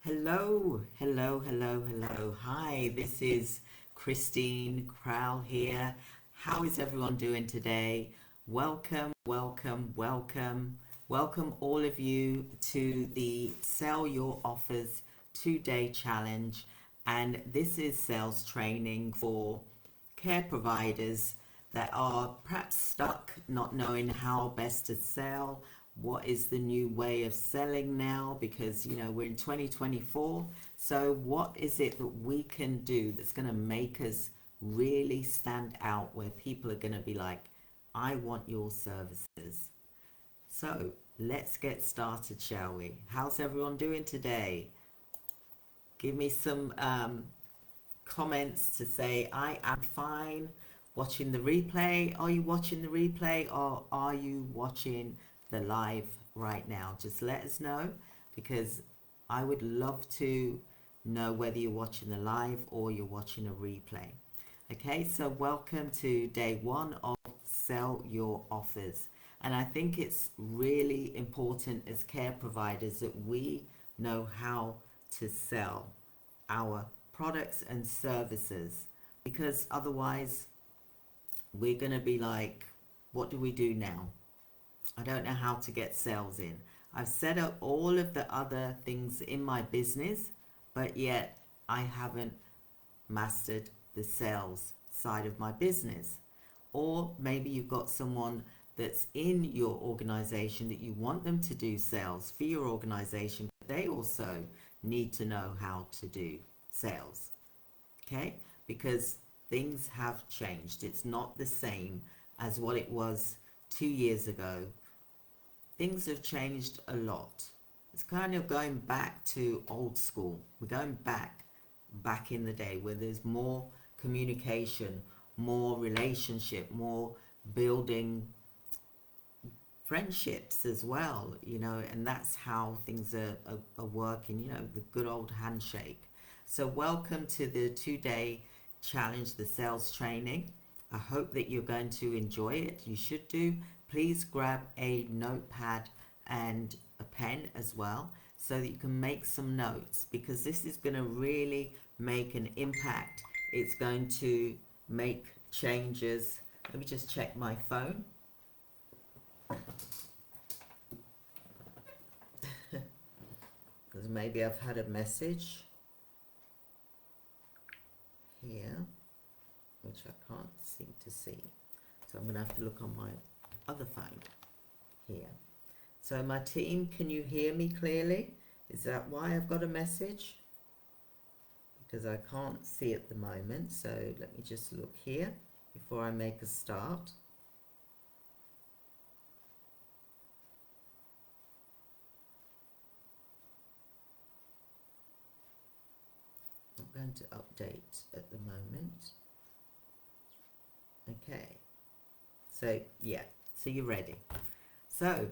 Hello, hello, hello, hello. Hi, this is Christine Crowell here. How is everyone doing today? Welcome, welcome, welcome. Welcome all of you to the Sell Your Offers 2-day challenge. And this is sales training for care providers that are perhaps stuck not knowing how best to sell. What is the new way of selling now? Because we're in 2024. So what is it that we can do that's going to make us really stand out, where people are going to be like, I want your services? So let's get started, shall we? How's everyone doing today? Give me some comments to say I am fine. Watching the replay. Are you watching the replay, or are you watching the live right now? Just let us know, because I would love to know whether you're watching the live or you're watching a replay. Okay, so welcome to day one of Sell Your Offers. And I think it's really important as care providers that we know how to sell our products and services, because otherwise we're going to be like, what do we do now? I don't know how to get sales in. I've set up all of the other things in my business, but yet I haven't mastered the sales side of my business. Or maybe you've got someone that's in your organization that you want them to do sales for your organization, but they also need to know how to do sales. Okay? Because things have changed. It's not the same as what it was 2 years ago. Things have changed a lot. It's kind of going back to old school. We're going back in the day, where there's more communication, more relationship, more building friendships as well, and that's how things are working, the good old handshake. So welcome to the 2-day challenge, the sales training. I hope that you're going to enjoy it. You should do. Please grab a notepad and a pen as well, so that you can make some notes, because this is going to really make an impact. It's going to make changes. Let me just check my phone. Because maybe I've had a message here which I can't seem to see, so I'm going to have to look on my other phone here. So my team, can you hear me clearly? Is that why I've got a message? Because I can't see at the moment. So let me just look here before I make a start. I'm going to update at the moment. Okay, so yeah, so you're ready. So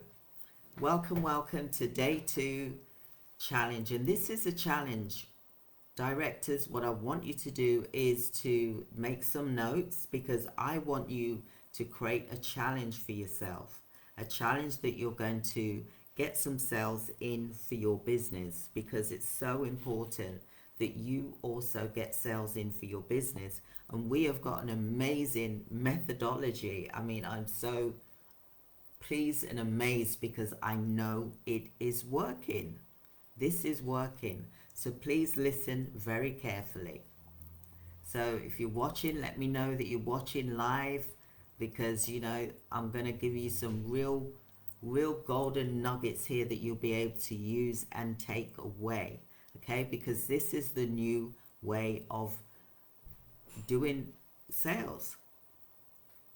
welcome to day 2 challenge. And this is a challenge. Directors, what I want you to do is to make some notes, because I want you to create a challenge for yourself, a challenge that you're going to get some sales in for your business, because it's so important that you also get sales in for your business. And we have got an amazing methodology. I mean, I'm so pleased and amazed, because I know it is working. This is working. So please listen very carefully. So if you're watching, let me know that you're watching live, because I'm going to give you some real golden nuggets here that you'll be able to use and take away. Okay, because this is the new way of doing sales.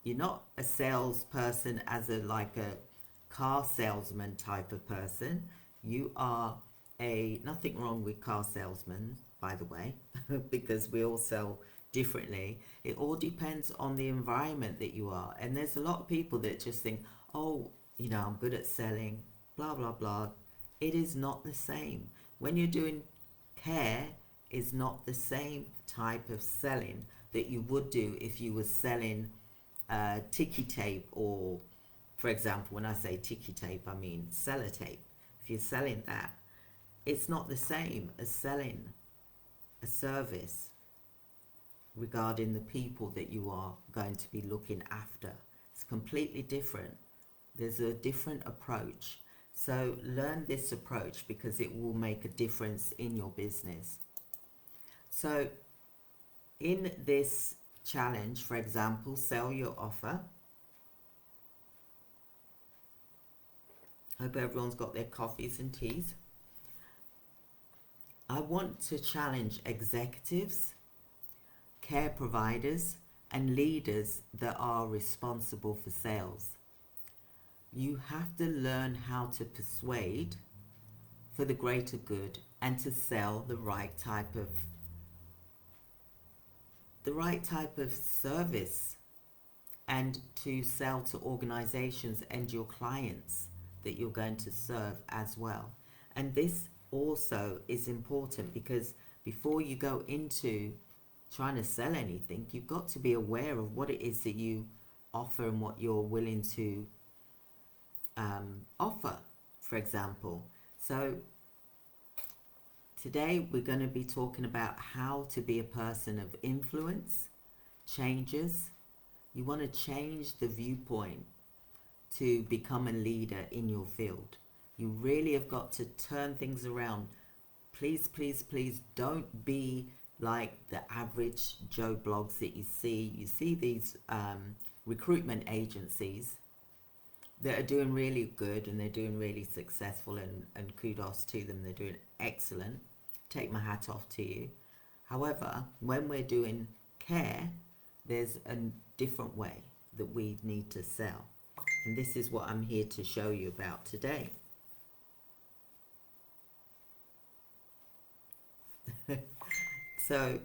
You're not a salesperson as a car salesman type of person. You are nothing wrong with car salesmen, by the way, because we all sell differently. It all depends on the environment that you are. And there's a lot of people that just think, oh, I'm good at selling, blah, blah, blah. It is not the same. When you're doing care, is not the same type of selling that you would do if you were selling ticky tape, or, for example, when I say ticky tape, I mean sellotape. If you're selling that, it's not the same as selling a service regarding the people that you are going to be looking after. It's completely different. There's a different approach. So learn this approach because it will make a difference in your business. So in this challenge, for example, sell your offer. Hope everyone's got their coffees and teas. I want to challenge executives, care providers, and leaders that are responsible for sales. You have to learn how to persuade for the greater good and to sell the right type of service, and to sell to organizations and your clients that you're going to serve as well. And this also is important because before you go into trying to sell anything, you've got to be aware of what it is that you offer and what you're willing to offer, for example. So today we're going to be talking about how to be a person of influence, changes. You want to change the viewpoint to become a leader in your field. You really have got to turn things around. Please, please, please don't be like the average Joe blogs that you see. You see these recruitment agencies that are doing really good and they're doing really successful, and kudos to them. They're doing excellent. Take my hat off to you. However, when we're doing care, there's a different way that we need to sell. And this is what I'm here to show you about today. So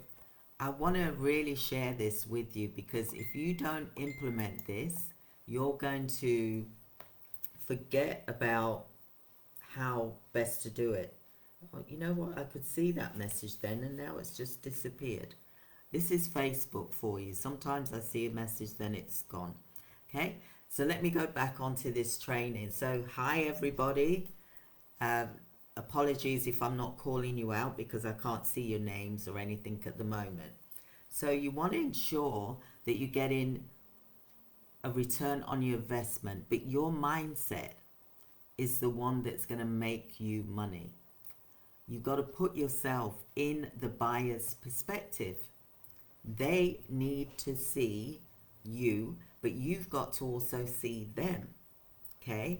I want to really share this with you because if you don't implement this, you're going to forget about how best to do it. Oh, you know what? I could see that message then and now it's just disappeared. This is Facebook for you. Sometimes I see a message, then it's gone. Okay, so let me go back onto this training. So hi everybody. Apologies if I'm not calling you out because I can't see your names or anything at the moment. So you want to ensure that you're getting a return on your investment, but your mindset is the one that's going to make you money. You've got to put yourself in the buyer's perspective. They need to see you, but you've got to also see them. Okay?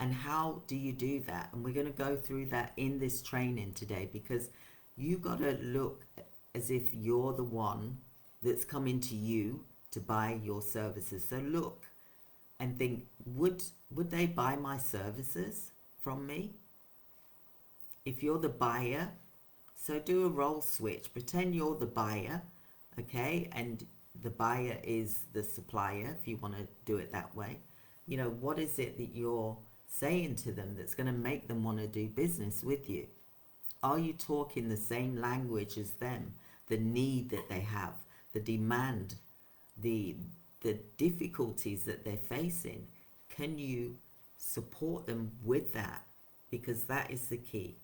And how do you do that? And we're going to go through that in this training today because you've got to look as if you're the one that's coming to you to buy your services. So look and think, would they buy my services from me? If you're the buyer, so do a role switch. Pretend you're the buyer, okay? And the buyer is the supplier, if you want to do it that way. You know, what is it that you're saying to them that's going to make them want to do business with you? Are you talking the same language as them? The need that they have, the demand, the difficulties that they're facing. Can you support them with that? Because that is the key.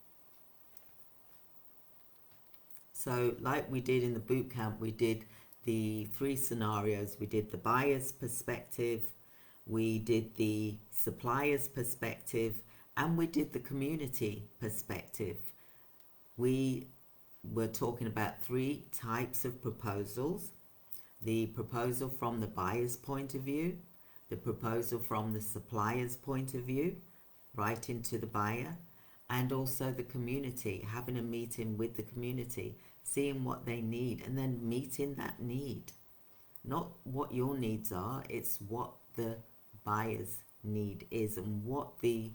So like we did in the boot camp, we did the 3 scenarios. We did the buyer's perspective, we did the supplier's perspective, and we did the community perspective. We were talking about 3 types of proposals. The proposal from the buyer's point of view, the proposal from the supplier's point of view, right into the buyer, and also the community, having a meeting with the community, seeing what they need, and then meeting that need. Not what your needs are, it's what the buyer's need is and what the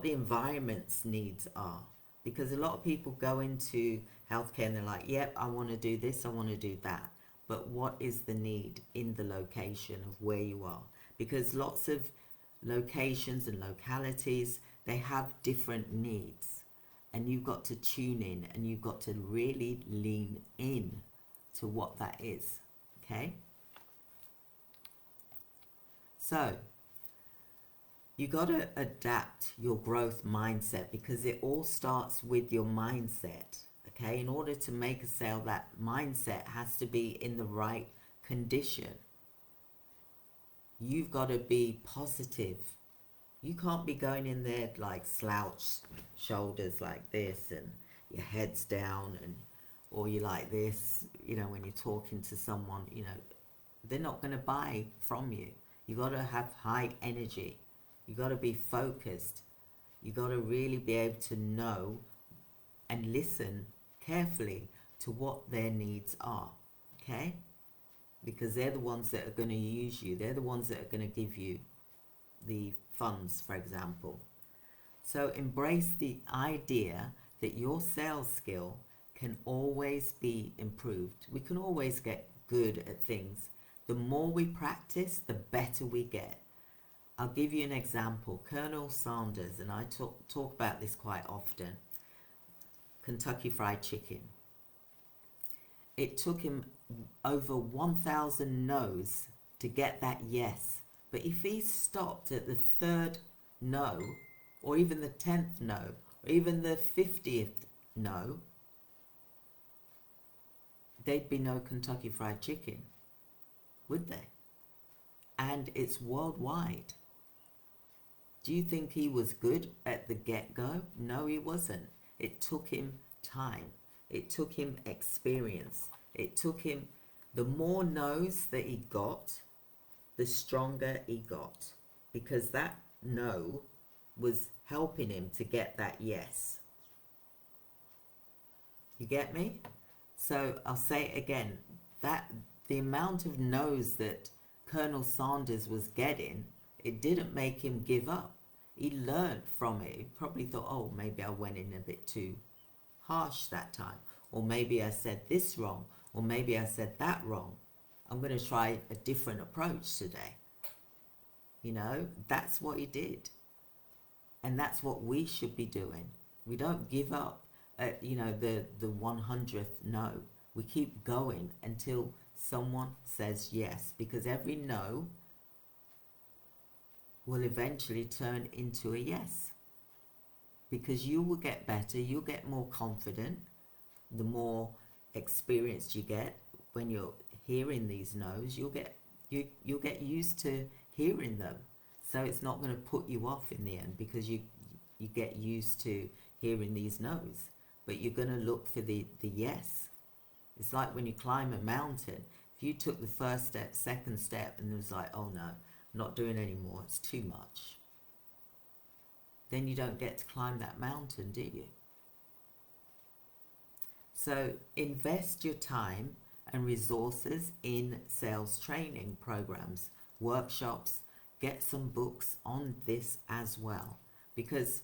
environment's needs are. Because a lot of people go into healthcare and they're like, yep, I want to do this, I want to do that. But what is the need in the location of where you are? Because lots of locations and localities, they have different needs. And you've got to tune in and you've got to really lean in to what that is. Okay? So, You got to adapt your growth mindset, because it all starts with your mindset. Okay, in order to make a sale, that mindset has to be in the right condition. You've got to be positive. You can't be going in there like slouched shoulders like this and your head's down, and or you like this, when you're talking to someone, they're not going to buy from you. You got to have high energy. You got to be focused. You got to really be able to know and listen carefully to what their needs are, okay? Because they're the ones that are going to use you. They're the ones that are going to give you the funds, for example. So embrace the idea that your sales skill can always be improved. We can always get good at things. The more we practice, the better we get. I'll give you an example. Colonel Sanders, and I talk about this quite often, Kentucky Fried Chicken. It took him over 1,000 no's to get that yes. But if he stopped at the third no, or even the 10th no, or even the 50th no, there'd be no Kentucky Fried Chicken, would there? And it's worldwide. Do you think he was good at the get-go? No, he wasn't. It took him time. It took him experience. It took him, the more no's that he got, the stronger he got. Because that no was helping him to get that yes. You get me? So I'll say it again, that the amount of no's that Colonel Sanders was getting, it didn't make him give up. He learned from it. He probably thought, oh, maybe I went in a bit too harsh that time. Or maybe I said this wrong. Or maybe I said that wrong. I'm going to try a different approach today. That's what he did. And that's what we should be doing. We don't give up at, the 100th no. We keep going until someone says yes. Because every no will eventually turn into a yes. Because you will get better, you'll get more confident, the more experienced you get when you're hearing these no's, you'll get used to hearing them. So it's not going to put you off in the end, because you get used to hearing these no's. But you're going to look for the yes. It's like when you climb a mountain. If you took the first step, second step, and it was like, oh no, not doing anymore, it's too much, then you don't get to climb that mountain, do you? So invest your time and resources in sales training programs, workshops. Get some books on this as well, because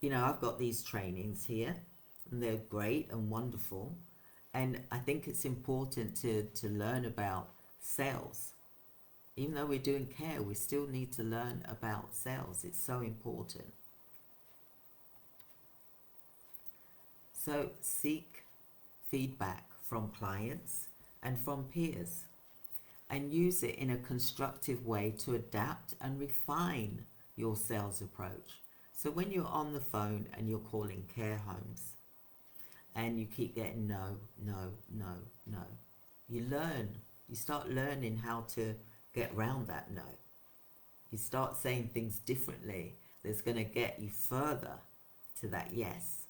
I've got these trainings here and they're great and wonderful, and I think it's important to learn about sales. Even though we're doing care, we still need to learn about sales. It's so important. So seek feedback from clients and from peers, and use it in a constructive way to adapt and refine your sales approach. So when you're on the phone and you're calling care homes and you keep getting no, you start learning how to get around that no. You start saying things differently that's going to get you further to that yes.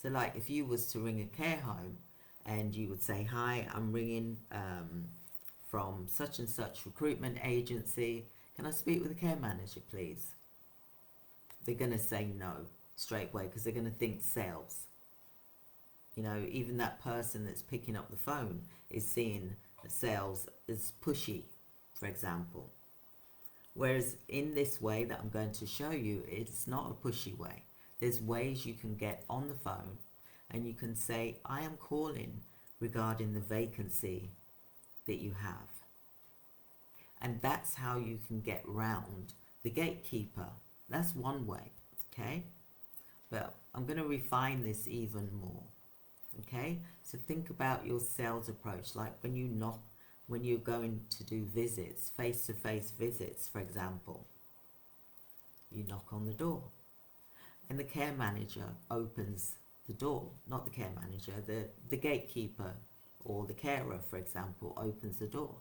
So like if you was to ring a care home and you would say, hi, I'm ringing from such and such recruitment agency. Can I speak with the care manager, please? They're going to say no straight away, because they're going to think sales. Even that person that's picking up the phone is seeing sales as pushy, for example. Whereas in this way that I'm going to show you, it's not a pushy way. There's ways you can get on the phone and you can say, I am calling regarding the vacancy that you have. And that's how you can get round the gatekeeper. That's one way, okay? But I'm going to refine this even more, okay? So think about your sales approach, like when you're going to do visits, face-to-face visits, for example. You knock on the door. And the care manager opens the door. Not the care manager, the gatekeeper or the carer, for example, opens the door.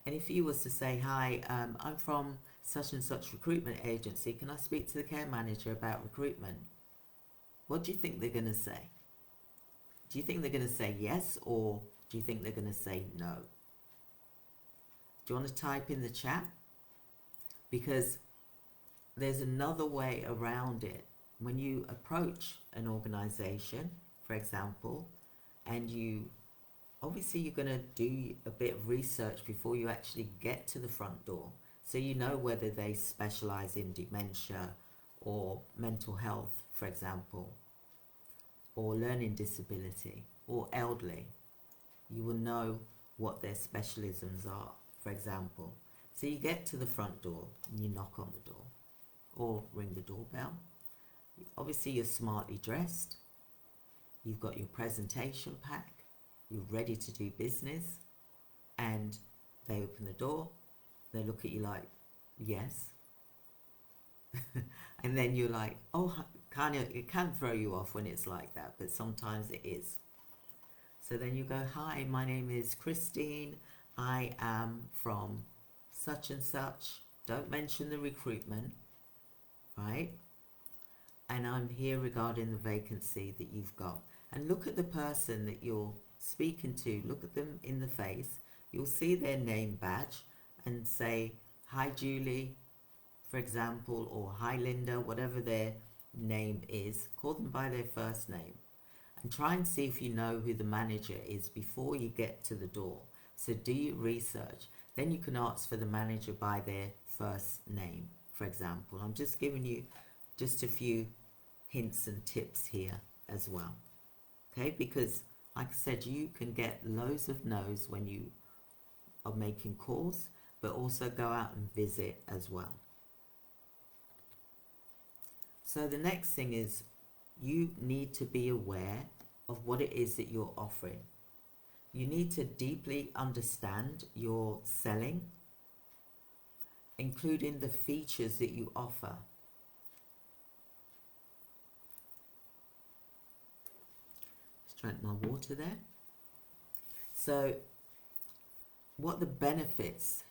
And if you was to say, hi, I'm from such and such recruitment agency, can I speak to the care manager about recruitment? What do you think they're going to say? Do you think they're going to say yes, or do you think they're going to say no? Do you want to type in the chat? Because there's another way around it. When you approach an organization, for example, and obviously you're going to do a bit of research before you actually get to the front door. So you know whether they specialize in dementia or mental health, for example, or learning disability or elderly. You will know what their specialisms are, for example. So you get to the front door and you knock on the door or ring the doorbell. Obviously you're smartly dressed. You've got your presentation pack. You're ready to do business, and they open the door. They look at you like, yes. And then you're like, oh, it can throw you off when it's like that, but sometimes it is. So then you go, hi, my name is Christine. I am from such and such. Don't mention the recruitment, right? And I'm here regarding the vacancy that you've got. And look at the person that you're speaking to, look at them in the face. You'll see their name badge and say, hi Julie, for example, or hi Linda, whatever their name is. Call them by their first name and try and see if you know who the manager is before you get to the door. So do your research. Then you can ask for the manager by their first name, for example. I'm just giving you just a few hints and tips here as well. Okay, because like I said, you can get loads of no's when you are making calls, but also go out and visit as well. So the next thing is you need to be aware of what it is that you're offering. You need to deeply understand your selling, including the features that you offer. Drank my water there. So what the benefits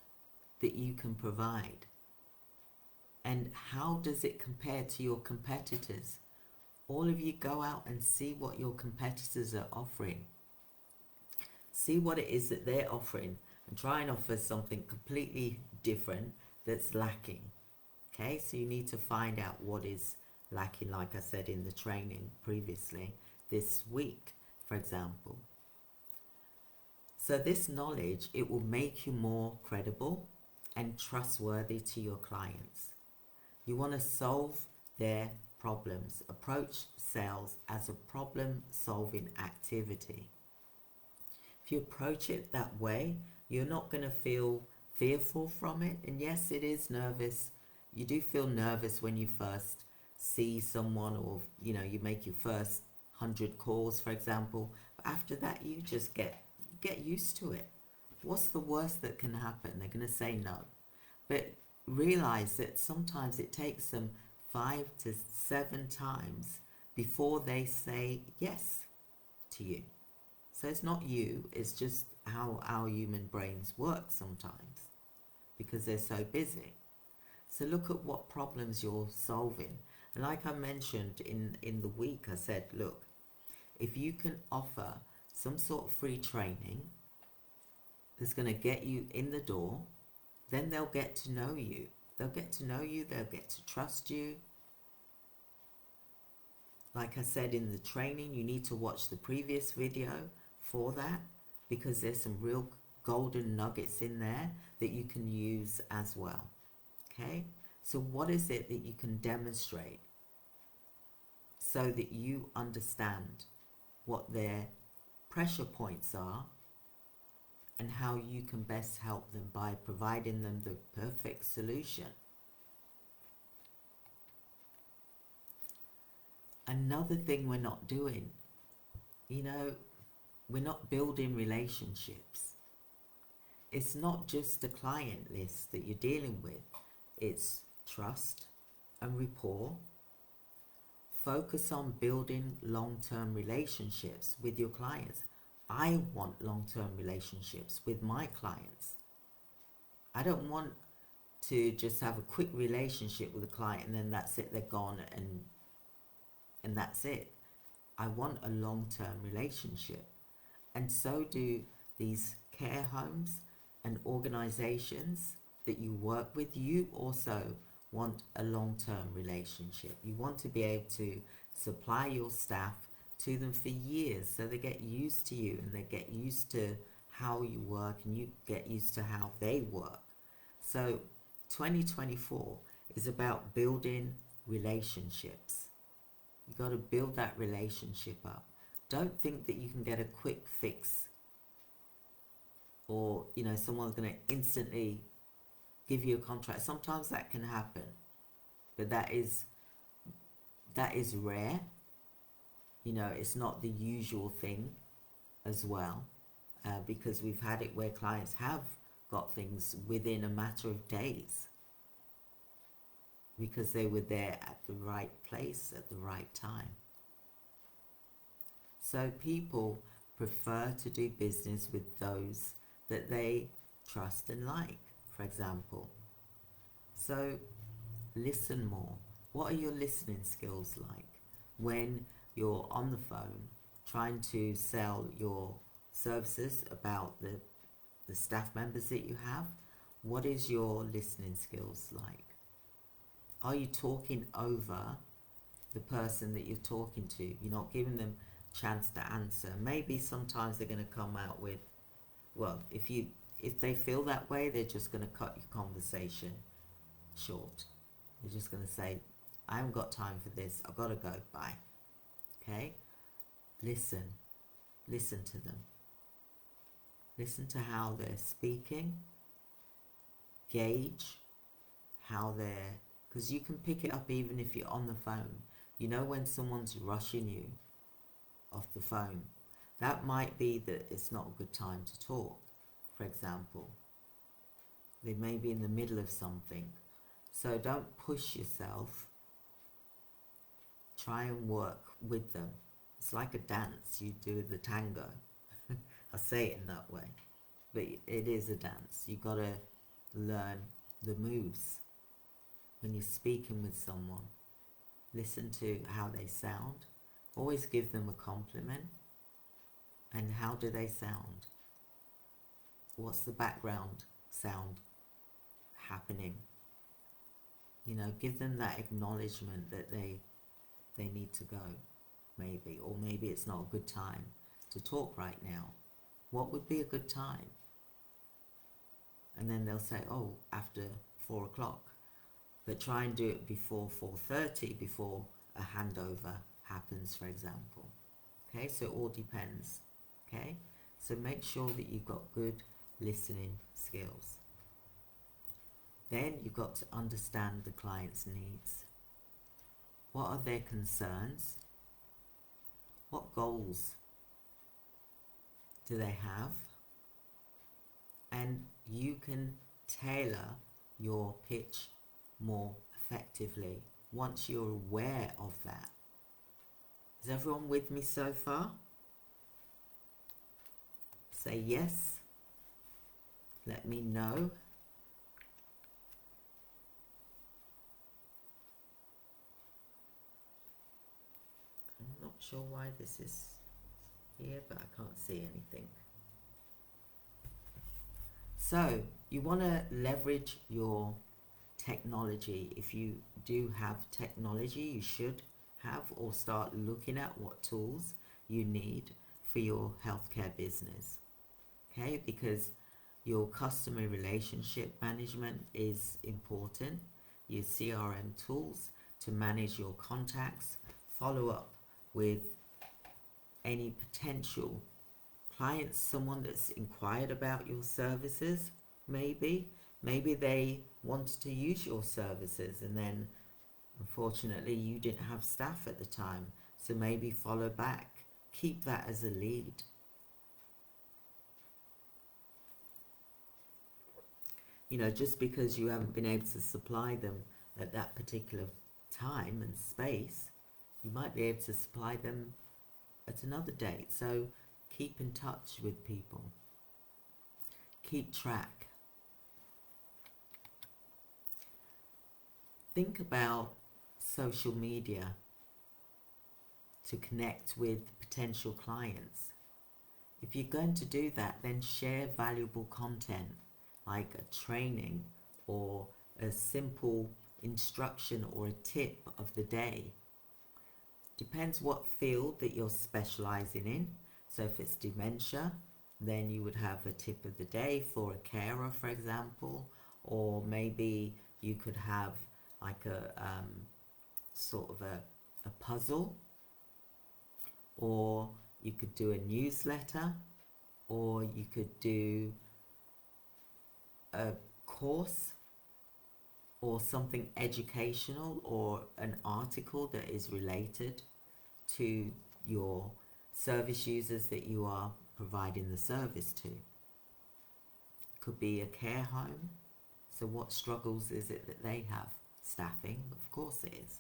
that you can provide, and how does it compare to your competitors? All of you go out and see what your competitors are offering. See what it is that they're offering and try and offer something completely different that's lacking. Okay, so you need to find out what is lacking, like I said in the training previously this week, for example. So this knowledge, it will make you more credible and trustworthy to your clients. You want to solve their problems. Approach sales as a problem-solving activity. If you approach it that way, you're not going to feel fearful from it. And yes, it is nervous. You do feel nervous when you first see someone, or you make your first 100 calls, for example. But after that, you just get used to it. What's the worst that can happen? They're going to say no. But realize that sometimes it takes them 5 to 7 times before they say yes to you. So it's not you, it's just how our human brains work sometimes, because they're so busy. So look at what problems you're solving. And like I mentioned in the week, I said, look, if you can offer some sort of free training that's going to get you in the door, then they'll get to know you. They'll get to know you, they'll get to trust you. Like I said in the training, you need to watch the previous video for that, because there's some real golden nuggets in there that you can use as well. Okay, so what is it that you can demonstrate so that you understand what their pressure points are and how you can best help them by providing them the perfect solution. Another thing we're not doing, we're not building relationships. It's not just a client list that you're dealing with. It's trust, and rapport. Focus on building long-term relationships with your clients. I want long-term relationships with my clients. I don't want to just have a quick relationship with a client and then that's it, they're gone, and that's it. I want a long-term relationship. And so do these care homes and organizations that you work with. You also want a long-term relationship. You want to be able to supply your staff to them for years so they get used to you and they get used to how you work and you get used to how they work. So 2024 is about building relationships. You got to build that relationship up. Don't think that you can get a quick fix, or someone's going to instantly give you a contract. Sometimes that can happen, but that is rare. It's not the usual thing as well, because we've had it where clients have got things within a matter of days because they were there at the right place at the right time. So people prefer to do business with those that they trust and like, for example. So listen more. What are your listening skills like when you're on the phone trying to sell your services about the staff members that you have? What is your listening skills like? Are you talking over the person that you're talking to? You're not giving them a chance to answer. Maybe sometimes they're going to come out with, well, if they feel that way, they're just going to cut your conversation short. They're just going to say, I haven't got time for this. I've got to go. Bye. Okay? Listen to them. Listen to how they're speaking. Gauge how they're, because you can pick it up even if you're on the phone. When someone's rushing you off the phone, that might be that it's not a good time to talk, for example. They may be in the middle of something. So don't push yourself. Try and work with them. It's like a dance. You do the tango. I say it in that way. But it is a dance. You got to learn the moves. When you're speaking with someone, listen to how they sound. Always give them a compliment. And how do they sound? What's the background sound happening? Give them that acknowledgement that they need to go, maybe. Or maybe it's not a good time to talk right now. What would be a good time? And then they'll say, oh, after 4 o'clock. But try and do it before 4:30, before a handover happens, for example. Okay, so it all depends. Okay, so make sure that you've got good listening skills. Then you've got to understand the client's needs. What are their concerns? What goals do they have? And you can tailor your pitch more effectively once you're aware of that. Is everyone with me so far? Say yes. Let me know. I'm not sure why this is here, but I can't see anything. So you want to leverage your technology. If you do have technology, you should have, or start looking at what tools you need for your healthcare business. Okay, because your customer relationship management is important. Your CRM tools to manage your contacts, follow up with any potential clients, someone that's inquired about your services, maybe they wanted to use your services and then unfortunately you didn't have staff at the time, so maybe follow back. Keep that as a lead. Just because you haven't been able to supply them at that particular time and space, you might be able to supply them at another date. So keep in touch with people. Keep track. Think about social media to connect with potential clients. If you're going to do that, then share valuable content like a training or a simple instruction or a tip of the day. Depends what field that you're specializing in. So if it's dementia, then you would have a tip of the day for a carer, for example, or maybe you could have like a sort of a puzzle, or you could do a newsletter, or you could do a course or something educational, or an article that is related to your service users that you are providing the service to. Could be a care home. So what struggles is it that they have? Staffing, of course it is.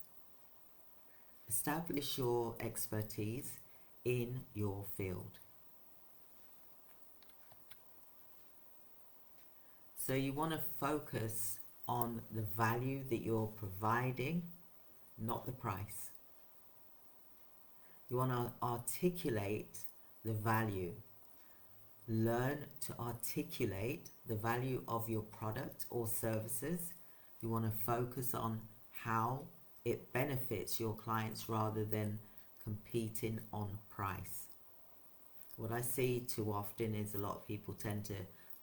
Establish your expertise in your field. So you want to focus on the value that you're providing, not the price. You want to articulate the value. Learn to articulate the value of your product or services. You want to focus on how it benefits your clients rather than competing on price. What I see too often is a lot of people tend to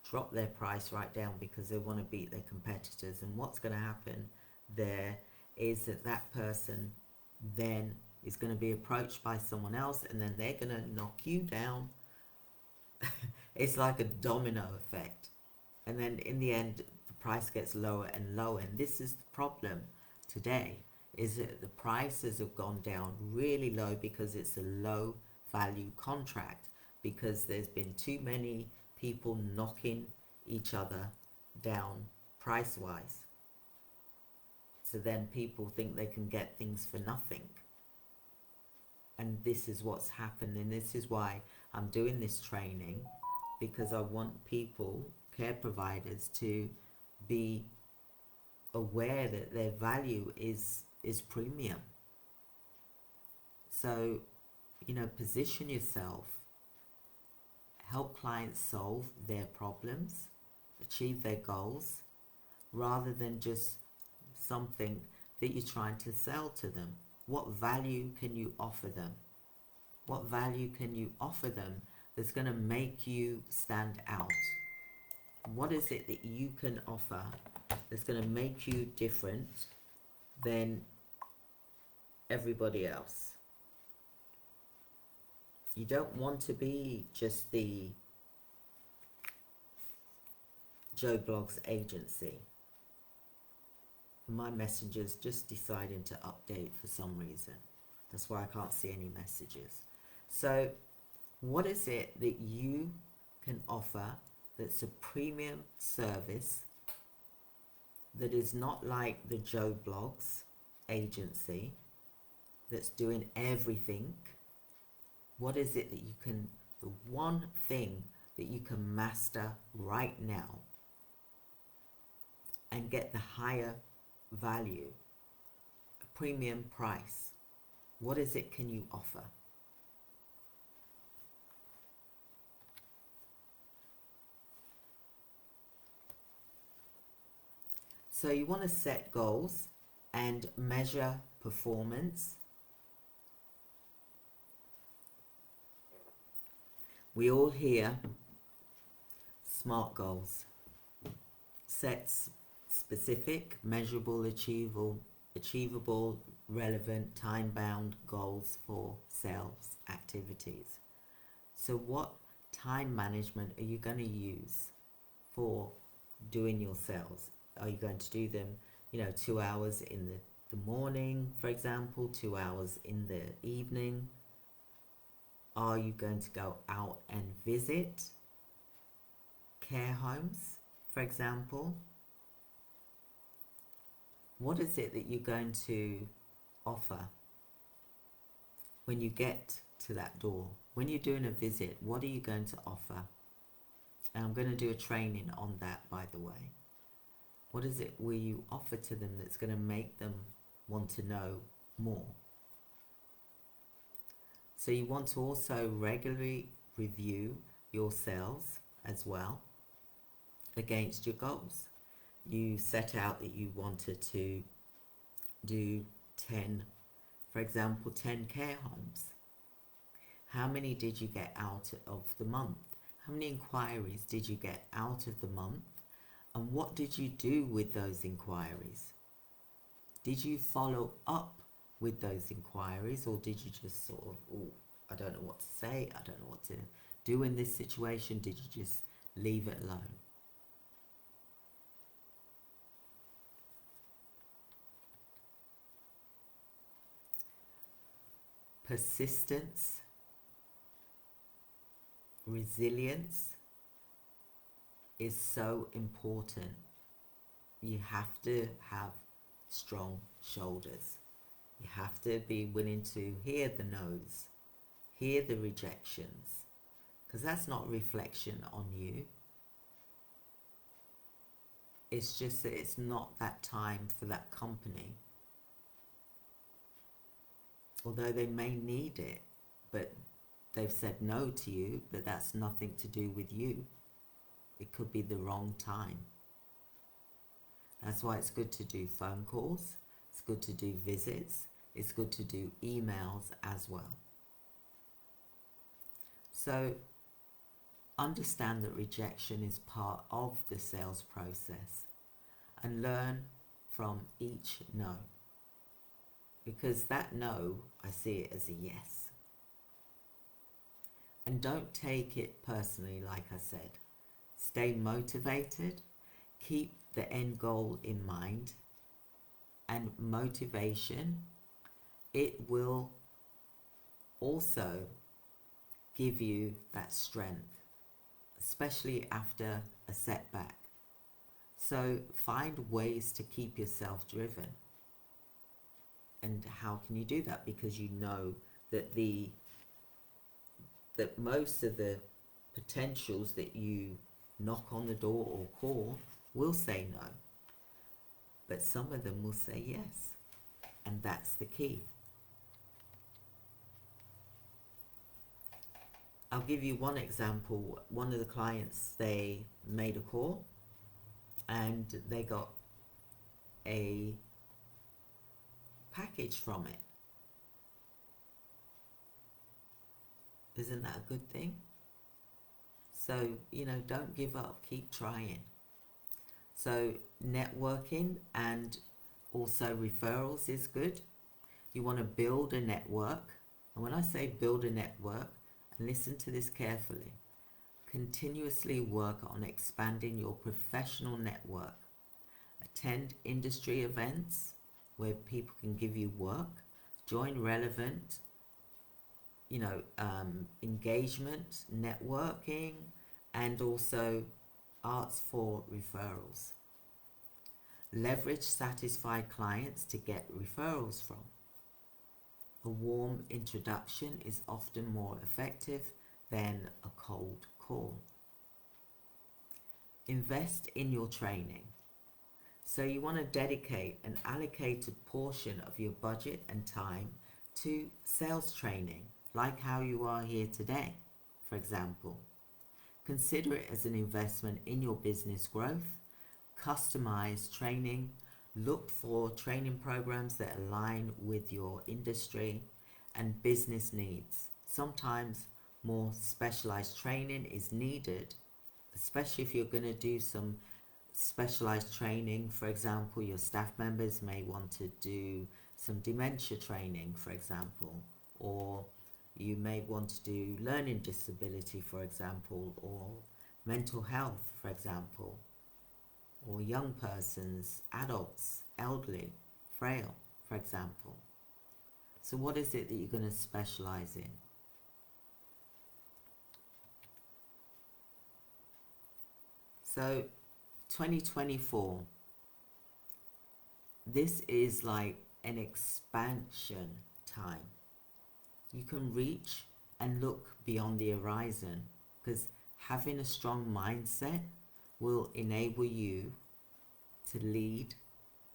drop their price right down because they want to beat their competitors, and what's going to happen there is that that person then is going to be approached by someone else, and then they're going to knock you down. It's like a domino effect, and then in the end the price gets lower and lower. And this is the problem today, is that the prices have gone down really low because it's a low value contract, because there's been too many people knocking each other down price wise. So then people think they can get things for nothing. And this is what's happened, and this is why I'm doing this training, because I want people, care providers, to be aware that their value is premium. So, position yourself, help clients solve their problems, achieve their goals, rather than just something that you're trying to sell to them. What value can you offer them? What value can you offer them that's going to make you stand out? What is it that you can offer that's going to make you different than everybody else? You don't want to be just the Joe Blogs agency. My messages just deciding to update for some reason. That's why I can't see any messages. So what is it that you can offer that's a premium service that is not like the Joe Blogs agency that's doing everything? What is it that you can, the one thing that you can master right now and get the higher value, a premium price? What is it can you offer? So you want to set goals and measure performance. We all hear SMART goals. Set specific, measurable, achievable, relevant, time-bound goals for sales activities. So what time management are you going to use for doing your sales? Are you going to do them, 2 hours in the morning, for example, 2 hours in the evening? Are you going to go out and visit care homes, for example? What is it that you're going to offer when you get to that door? When you're doing a visit, what are you going to offer? And I'm going to do a training on that, by the way. What is it will you offer to them that's going to make them want to know more? So you want to also regularly review your sales as well against your goals. You set out that you wanted to do 10, for example, 10 care homes. How many did you get out of the month? How many inquiries did you get out of the month? And what did you do with those inquiries? Did you follow up with those inquiries, or did you just sort of, oh, I don't know what to say, I don't know what to do in this situation? Did you just leave it alone? Persistence, resilience is so important. You have to have strong shoulders. You have to be willing to hear the no's, hear the rejections, because that's not reflection on you. It's just that it's not that time for that company. Although they may need it, but they've said no to you, but that's nothing to do with you. It could be the wrong time. That's why it's good to do phone calls, it's good to do visits, it's good to do emails as well. So understand that rejection is part of the sales process and learn from each no. Because that no, I see it as a yes. And don't take it personally, like I said. Stay motivated, keep the end goal in mind, and motivation, it will also give you that strength, especially after a setback. So find ways to keep yourself driven. And how can you do that? Because you know that that most of the potentials that you knock on the door or call will say no, but some of them will say yes, and that's the key. I'll give you one example. One of the clients, they made a call and they got a package from it. Isn't that a good thing? So, don't give up, keep trying. So networking and also referrals is good. You want to build a network. And when I say build a network, and listen to this carefully, continuously work on expanding your professional network. Attend industry events where people can give you work. Join relevant, engagement, networking, and also arts for referrals. Leverage satisfied clients to get referrals from. A warm introduction is often more effective than a cold call. Invest in your training. So you want to dedicate an allocated portion of your budget and time to sales training, like how you are here today, for example. Consider it as an investment in your business growth. Customize training. Look for training programs that align with your industry and business needs. Sometimes more specialized training is needed, especially if you're going to do some specialized training. For example, your staff members may want to do some dementia training, for example, or you may want to do learning disability, for example, or mental health, for example, or young persons, adults, elderly, frail, for example. So what is it that you're going to specialize in? So 2024, this is like an expansion time. You can reach and look beyond the horizon, because having a strong mindset will enable you to lead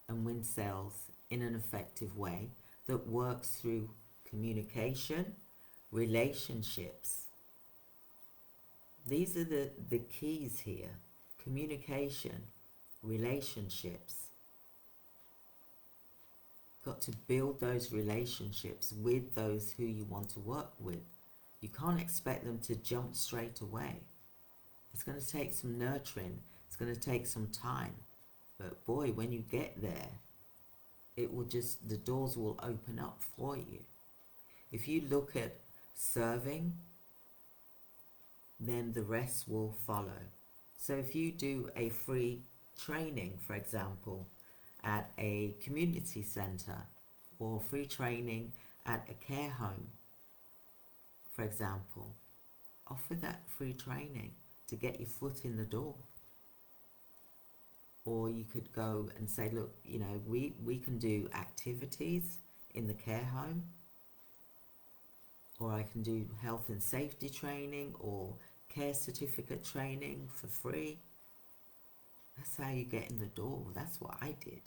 and win sales in an effective way that works through communication, relationships. These are the keys here: communication, relationships. Got to build those relationships with those who you want to work with. You can't expect them to jump straight away. It's going to take some nurturing. It's going to take some time. But boy, when you get there, it will just, the doors will open up for you. If you look at serving, then the rest will follow. So if you do a free training, for example, at a community centre, or free training at a care home, for example, offer that free training to get your foot in the door. Or you could go and say, look, you know, we can do activities in the care home, or I can do health and safety training or care certificate training for free. That's how you get in the door. That's what I did.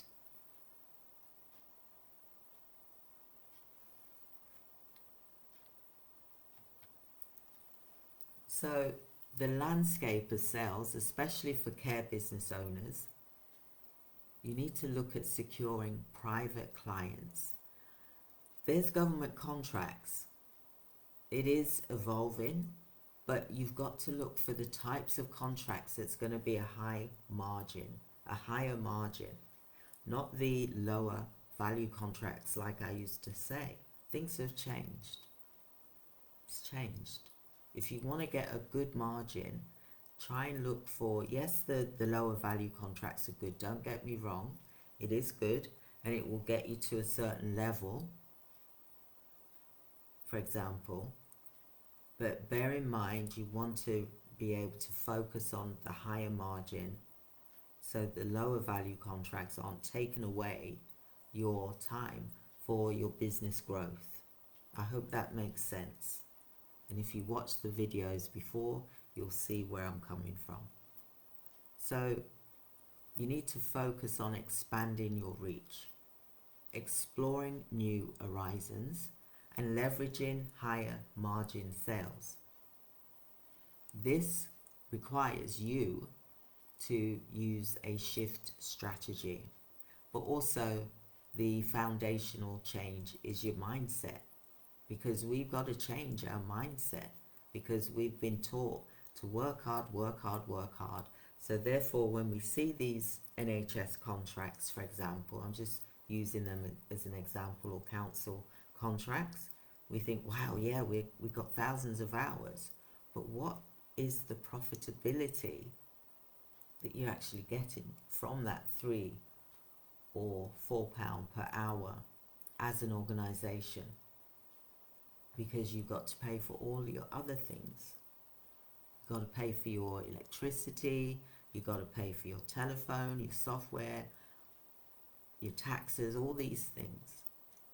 So the landscape of sales, especially for care business owners, you need to look at securing private clients. There's government contracts. It is evolving, but you've got to look for the types of contracts that's going to be a higher margin, not the lower value contracts like I used to say. Things have changed. It's changed. If you want to get a good margin, try and look for, yes, the lower value contracts are good, don't get me wrong, it is good, and it will get you to a certain level, for example, but bear in mind you want to be able to focus on the higher margin, so the lower value contracts aren't taking away your time for your business growth. I hope that makes sense. And if you watched the videos before, you'll see where I'm coming from. So you need to focus on expanding your reach, exploring new horizons, and leveraging higher margin sales. This requires you to use a shift strategy, but also the foundational change is your mindset, because we've got to change our mindset, because we've been taught to work hard, work hard, work hard. So therefore, when we see these NHS contracts, for example, I'm just using them as an example, or council contracts, we think, wow, yeah, we've got thousands of hours. But what is the profitability that you're actually getting from that £3 or £4 per hour as an organisation? Because you've got to pay for all your other things. You've got to pay for your electricity, you've got to pay for your telephone, your software, your taxes, all these things.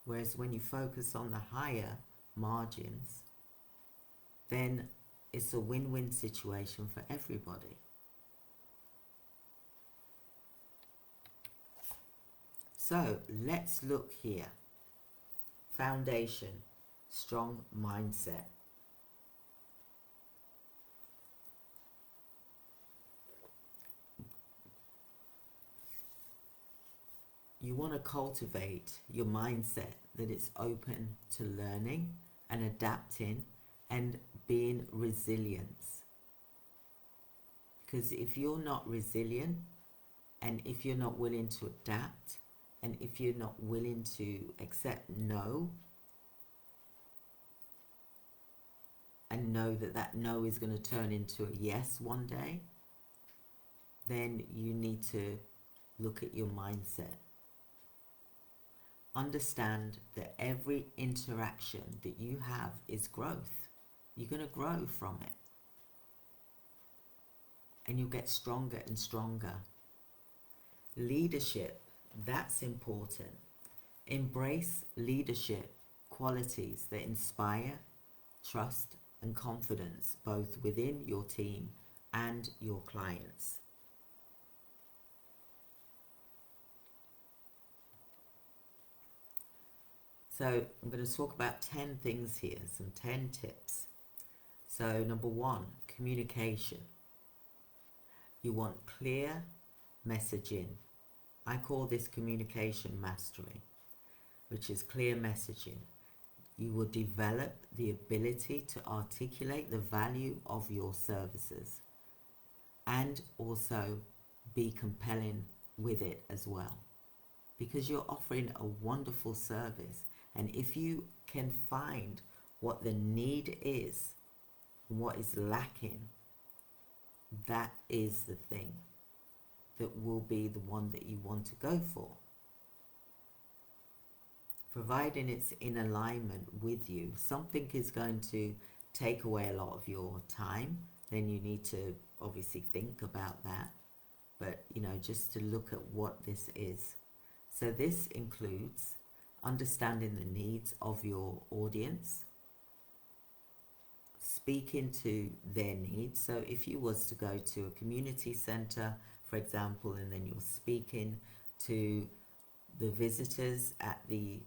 Whereas when you focus on the higher margins, then it's a win-win situation for everybody. So let's look here. Foundation, strong mindset. You want to cultivate your mindset that it's open to learning and adapting and being resilient. Because if you're not resilient, and if you're not willing to adapt, and if you're not willing to accept no, and know that that no is going to turn into a yes one day, then you need to look at your mindset. Understand that every interaction that you have is growth. You're going to grow from it. And you'll get stronger and stronger. Leadership, that's important. Embrace leadership qualities that inspire trust and confidence both within your team and your clients. So I'm going to talk about 10 things here, some 10 tips. So number 1, communication. You want clear messaging. I call this communication mastery, which is clear messaging. You will develop the ability to articulate the value of your services and also be compelling with it as well, because you're offering a wonderful service. And if you can find what the need is, what is lacking, that is the thing that will be the one that you want to go for. Providing it's in alignment with you. Something is going to take away a lot of your time, then you need to obviously think about that. But, just to look at what this is. So this includes understanding the needs of your audience, speaking to their needs. So if you was to go to a community center, for example, and then you're speaking to the visitors at the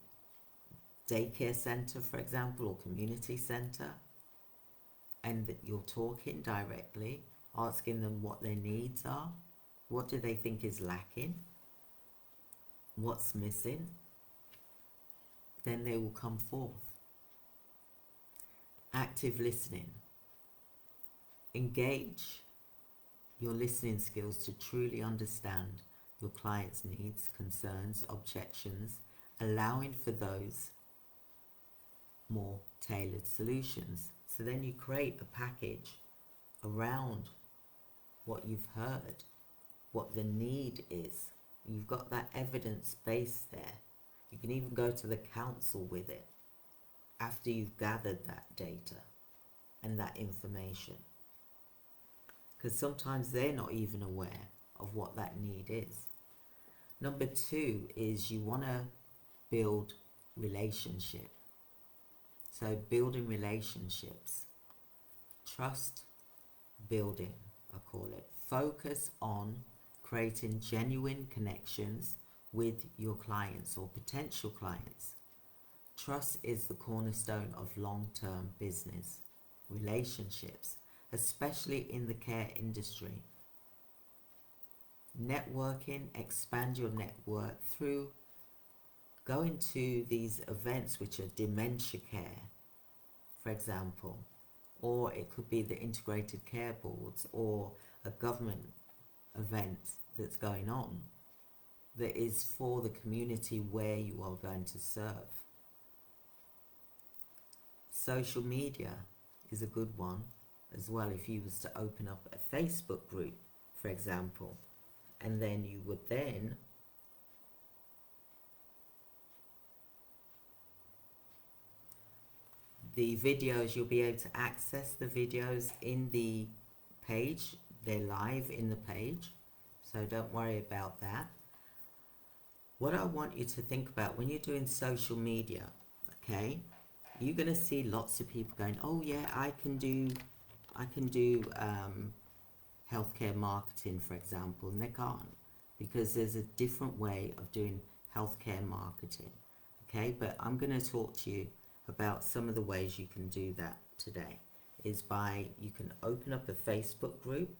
daycare center, for example, or community center, and that you're talking directly, asking them what their needs are, what do they think is lacking, what's missing, then they will come forth. Active listening. Engage your listening skills to truly understand your client's needs, concerns, objections, allowing for those more tailored solutions. So then you create a package around what you've heard, what the need is. You've got that evidence base there. You can even go to the council with it after you've gathered that data and that information, because sometimes they're not even aware of what that need is. Number 2 is you want to build relationship. So building relationships, trust building, I call it. Focus on creating genuine connections with your clients or potential clients. Trust is the cornerstone of long-term business relationships, especially in the care industry. Networking, expand your network through going to these events which are dementia care, for example, or it could be the integrated care boards or a government event that's going on that is for the community where you are going to serve. Social media is a good one as well. If you was to open up a Facebook group, for example, and then you would then the videos, you'll be able to access the videos in the page. They're live in the page, so don't worry about that. What I want you to think about when you're doing social media, okay, you're going to see lots of people going, oh yeah, I can do healthcare marketing, for example, and they can't, because there's a different way of doing healthcare marketing. Okay, but I'm going to talk to you about some of the ways you can do that today. Is by, you can open up a Facebook group.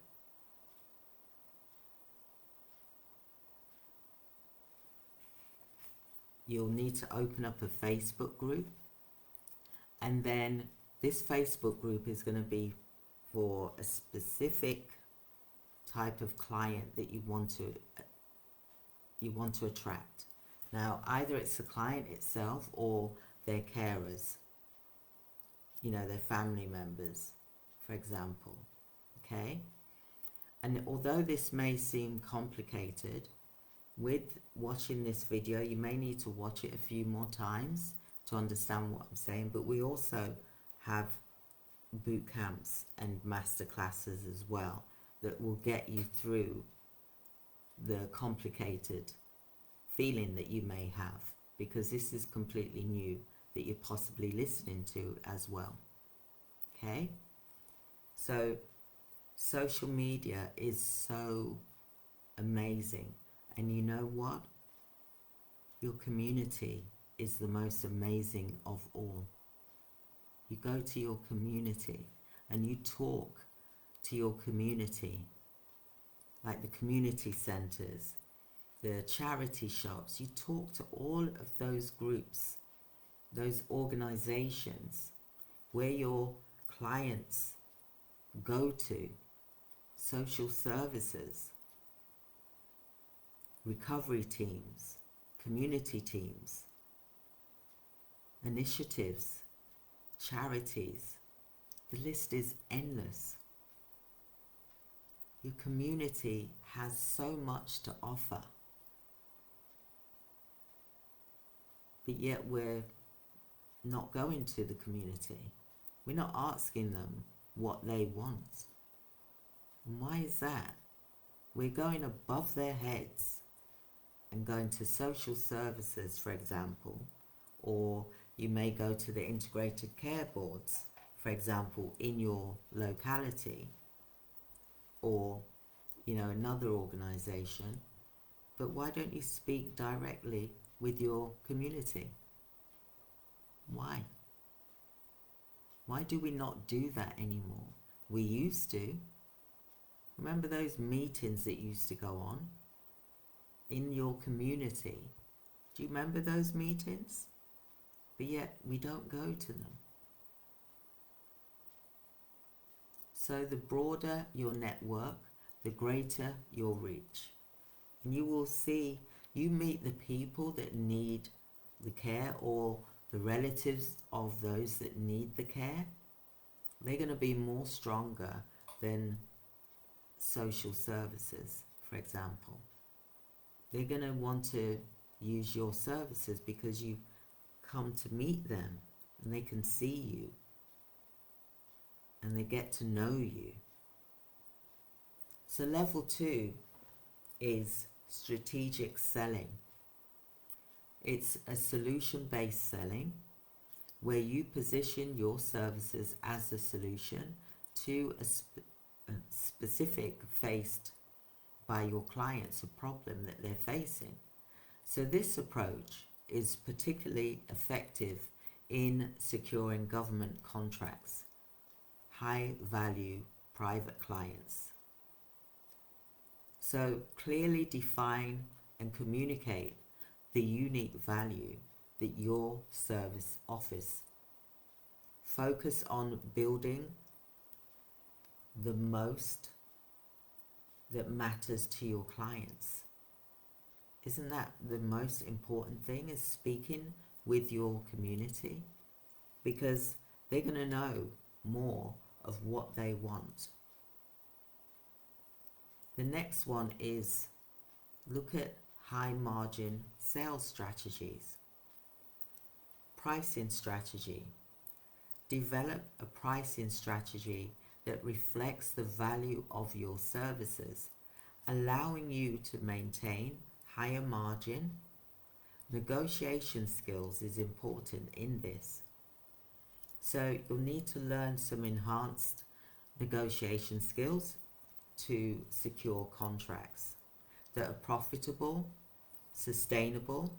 You'll need to open up a Facebook group, and then this Facebook group is going to be for a specific type of client that you want to attract. Now, either it's the client itself or their carers, their family members, for example. Okay, and although this may seem complicated, with watching this video, you may need to watch it a few more times to understand what I'm saying, but we also have boot camps and master classes as well that will get you through the complicated feeling that you may have, because this is completely new that you're possibly listening to as well. Okay? So social media is so amazing. And you know what? Your community is the most amazing of all. You go to your community and you talk to your community, like the community centers, the charity shops. You talk to all of those groups, those organizations where your clients go to, social services, recovery teams, community teams, initiatives, charities. The list is endless. Your community has so much to offer, but yet we're not going to the community. We're not asking them what they want. And why is that? We're going above their heads and going to social services, for example, or you may go to the integrated care boards, for example, in your locality, or another organization. But why don't you speak directly with your community? Why do we not do that anymore? We used to. Remember those meetings that used to go on in your community? Do you remember those meetings? But yet we don't go to them. So the broader your network, the greater your reach. And you will see, you meet the people that need the care, or the relatives of those that need the care. They're going to be more stronger than social services, for example. They're going to want to use your services because you come to meet them and they can see you and they get to know you. So level 2 is strategic selling. It's a solution-based selling where you position your services as a solution to a specific faced by your clients, a problem that they're facing. So this approach is particularly effective in securing government contracts, high value private clients. So clearly define and communicate the unique value that your service offers. Focus on building the most that matters to your clients. Isn't that the most important thing, is speaking with your community? Because they're going to know more of what they want. The next one is look at high margin sales strategies. Pricing strategy. Develop a pricing strategy that reflects the value of your services, allowing you to maintain higher margin. Negotiation skills is important in this. So you'll need to learn some enhanced negotiation skills to secure contracts that are profitable, sustainable,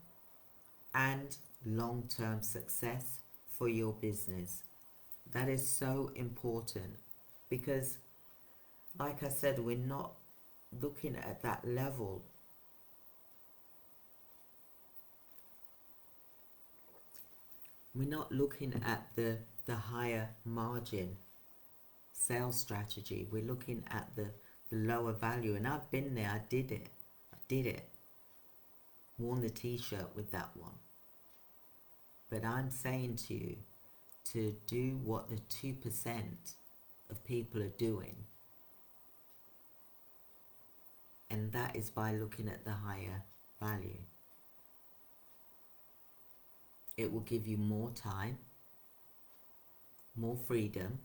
and long-term success for your business. That is so important because, like I said, we're not looking at that level. We're not looking at the higher margin sales strategy. We're looking at the lower value. And I've been there. I did it. Worn the t-shirt with that one. But I'm saying to you to do what the 2% of people are doing. And that is by looking at the higher value. It will give you more time, more freedom.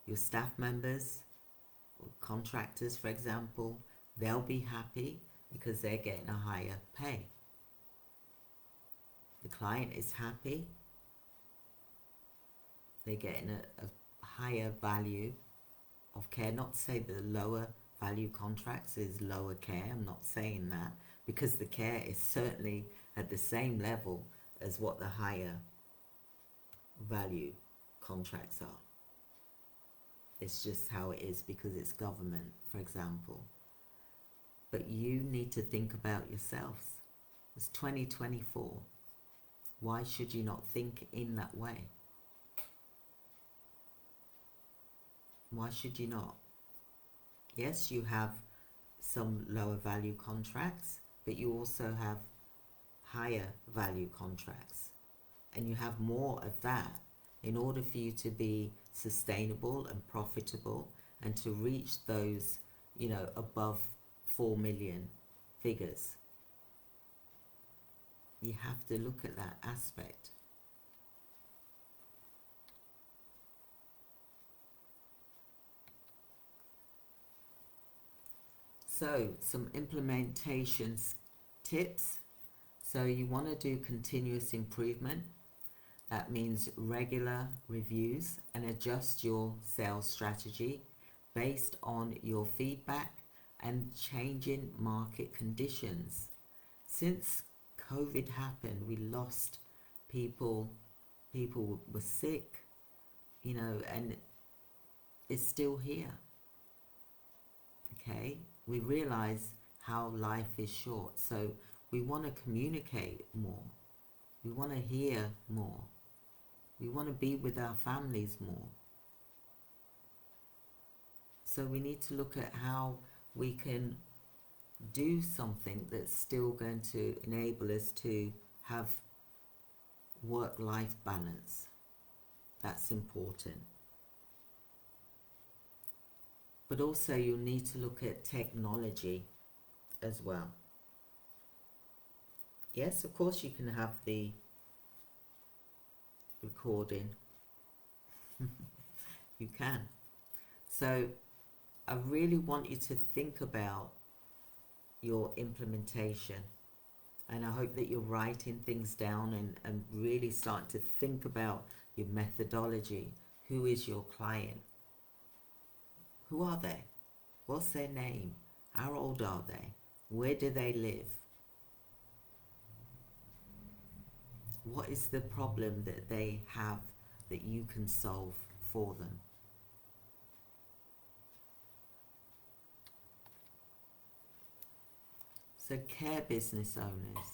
Your staff members or contractors, for example, they'll be happy because they're getting a higher pay. the client is happy, they're getting a higher value of care. Not to say the lower value contracts is lower care, I'm not saying that, because the care is certainly at the same level as what the higher value contracts are. It's just how it is because it's government, for example. But you need to think about yourselves. It's 2024. Why should you not think in that way? Why should you not? Yes, you have some lower value contracts, but you also have higher value contracts. And you have more of that in order for you to be sustainable and profitable and to reach those, above 4 million figures. You have to look at that aspect. So, some implementation tips. So you want to do continuous improvement. That means regular reviews and adjust your sales strategy based on your feedback and changing market conditions. Since COVID happened, we lost people were sick, and it's still here. Okay, we realize how life is short, so we want to communicate more, we want to hear more, we want to be with our families more. So we need to look at how we can do something that's still going to enable us to have work-life balance. That's important. But also you'll need to look at technology as well. Yes, of course you can have the recording. You can. So I really want you to think about your implementation, and I hope that you're writing things down and really starting to think about your methodology. Who is your client? Who are they? What's their name? How old are they? Where do they live? What is the problem that they have that you can solve for them? So care business owners,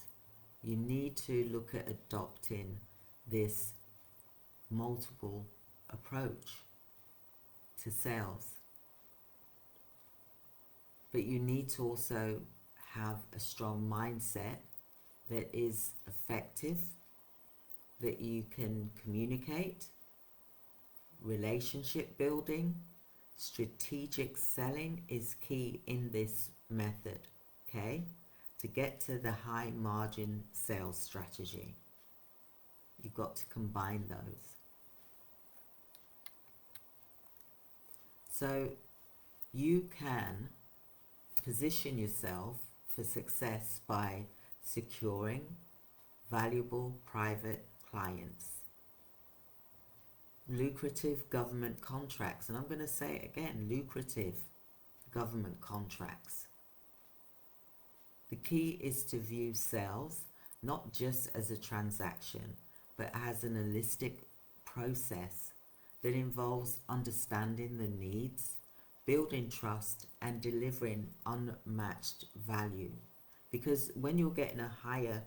you need to look at adopting this multiple approach to sales. But you need to also have a strong mindset that is effective, that you can communicate, relationship building, strategic selling is key in this method, okay? To get to the high margin sales strategy, you've got to combine those. So you can position yourself for success by securing valuable private clients, lucrative government contracts, and I'm going to say it again, lucrative government contracts. The key is to view sales not just as a transaction, but as an holistic process that involves understanding the needs, building trust, and delivering unmatched value. Because when you're getting a higher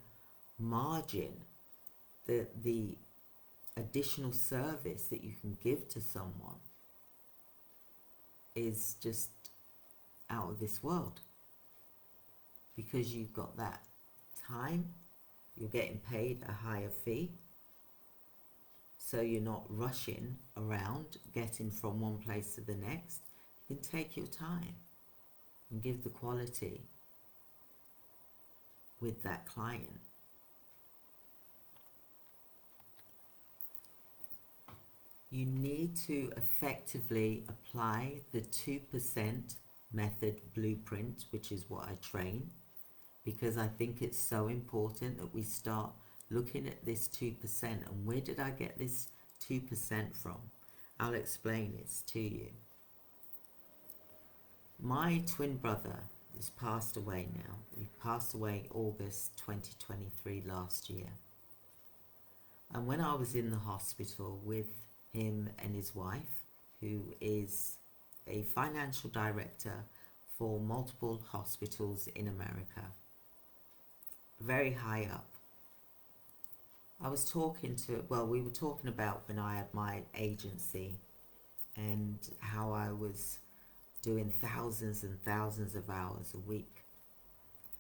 margin, the additional service that you can give to someone is just out of this world. Because you've got that time, you're getting paid a higher fee, so you're not rushing around getting from one place to the next. You can take your time and give the quality with that client. You need to effectively apply the 2% method blueprint, which is what I train, because I think it's so important that we start looking at this 2%, and where did I get this 2% from? I'll explain this to you. My twin brother has passed away now. He passed away August 2023 last year. And when I was in the hospital with him and his wife, who is a financial director for multiple hospitals in America, very high up, we were talking about when I had my agency and how I was doing thousands and thousands of hours a week.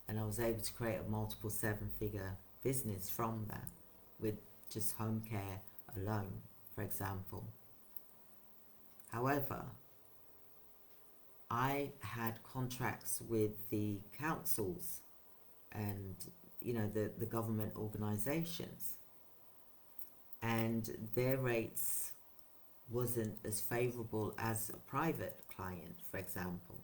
And I was able to create a multiple 7-figure business from that with just home care alone, for example. However, I had contracts with the councils and, the government organizations, and their rates wasn't as favorable as a private client, for example.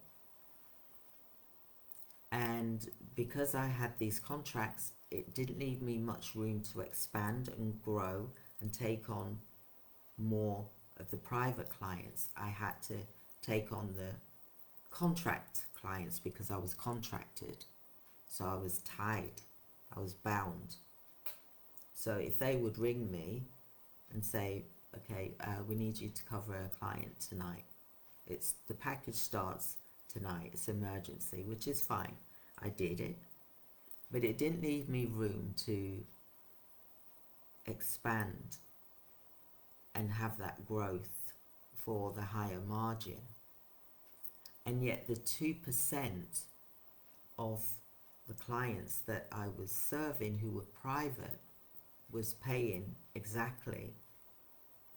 And because I had these contracts, it didn't leave me much room to expand and grow and take on more of the private clients. I had to take on the contract clients because I was contracted. So I was tied, I was bound. So if they would ring me and say, okay, we need you to cover a client tonight. The package starts tonight, it's emergency, which is fine. I did it. But it didn't leave me room to expand and have that growth for the higher margin. And yet the 2% of the clients that I was serving who were private was paying exactly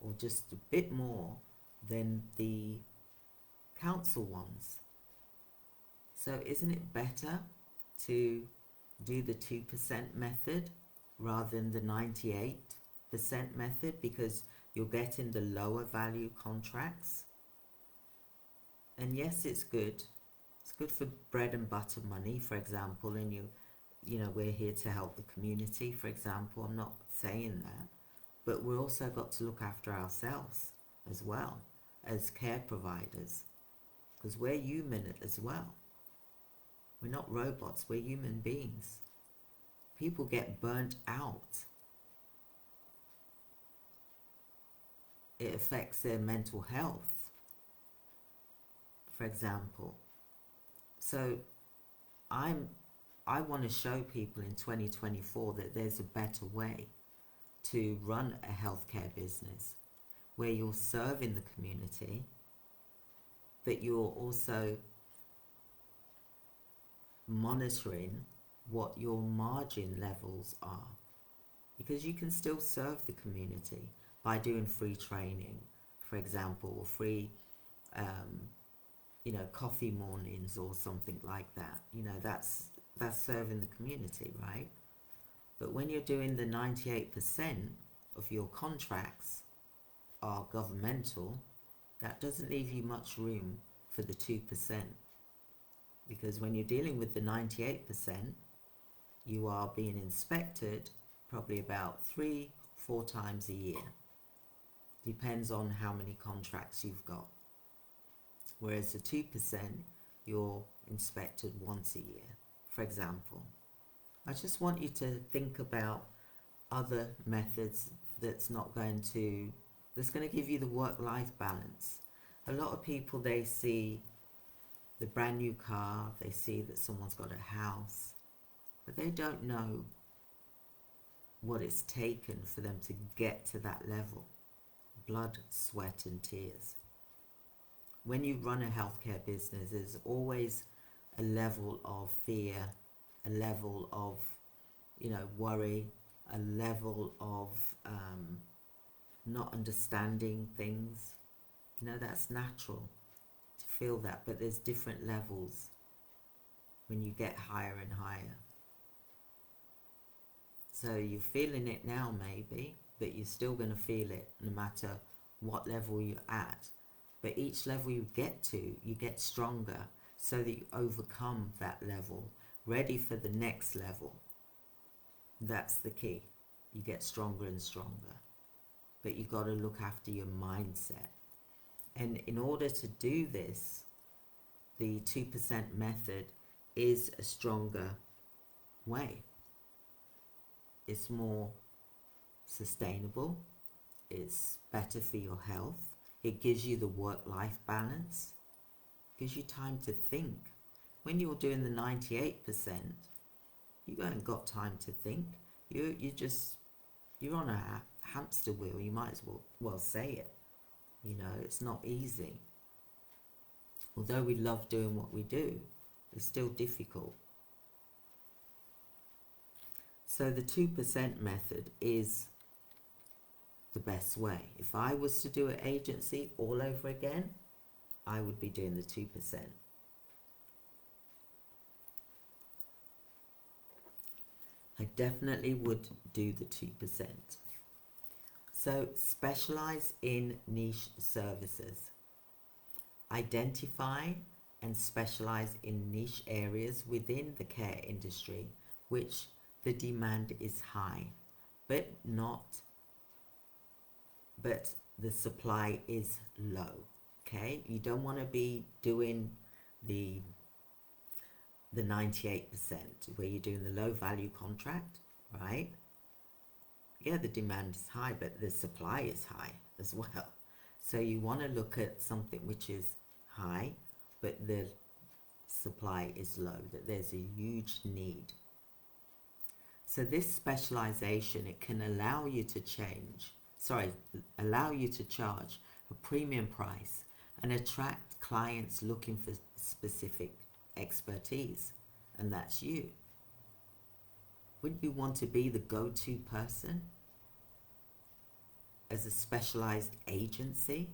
or just a bit more than the council ones. So isn't it better to do the 2% method rather than the 98% method, because you're getting the lower value contracts? And yes, it's good. It's good for bread and butter money, for example, and we're here to help the community, for example. I'm not saying that. But we've also got to look after ourselves as well as care providers, because we're human as well. We're not robots, we're human beings. People get burnt out. It affects their mental health, for example. So I want to show people in 2024 that there's a better way to run a healthcare business where you're serving the community, but you're also monitoring what your margin levels are, because you can still serve the community by doing free training, for example, or free coffee mornings or something like that. That's serving the community, right? But when you're doing the 98% of your contracts are governmental, that doesn't leave you much room for the 2%. Because when you're dealing with the 98%, you are being inspected probably about 3-4 times a year. Depends on how many contracts you've got. Whereas the 2%, you're inspected once a year, for example. I just want you to think about other methods that's going to give you the work-life balance. A lot of people, they see the brand new car, they see that someone's got a house, but they don't know what it's taken for them to get to that level. Blood, sweat and tears. When you run a healthcare business, there's always a level of fear, a level of worry, a level of not understanding things. That's natural to feel that, but there's different levels when you get higher and higher. So you're feeling it now maybe, but you're still going to feel it no matter what level you're at. But each level you get to, you get stronger so that you overcome that level, ready for the next level. That's the key. you get stronger and stronger. But you've got to look after your mindset. And in order to do this, the 2% method is a stronger way. It's more sustainable. It's better for your health. It gives you the work-life balance. It gives you time to think. When you're doing the 98%, you haven't got time to think. You're on a hamster wheel. You might as well say it. You know, it's not easy. Although we love doing what we do, it's still difficult. So the 2% method is the best way. If I was to do an agency all over again, I would be doing the 2%. I definitely would do the 2%. So specialize in niche services. Identify and specialize in niche areas within the care industry which the demand is high, but the supply is low. Okay, you don't want to be doing the 98% where you're doing the low value contract, right? Yeah, the demand is high, but the supply is high as well. So you want to look at something which is high, but the supply is low, that there's a huge need. So this specialization, it can allow you to charge a premium price and attract clients looking for specific expertise, and that's you. Wouldn't you want to be the go-to person as a specialized agency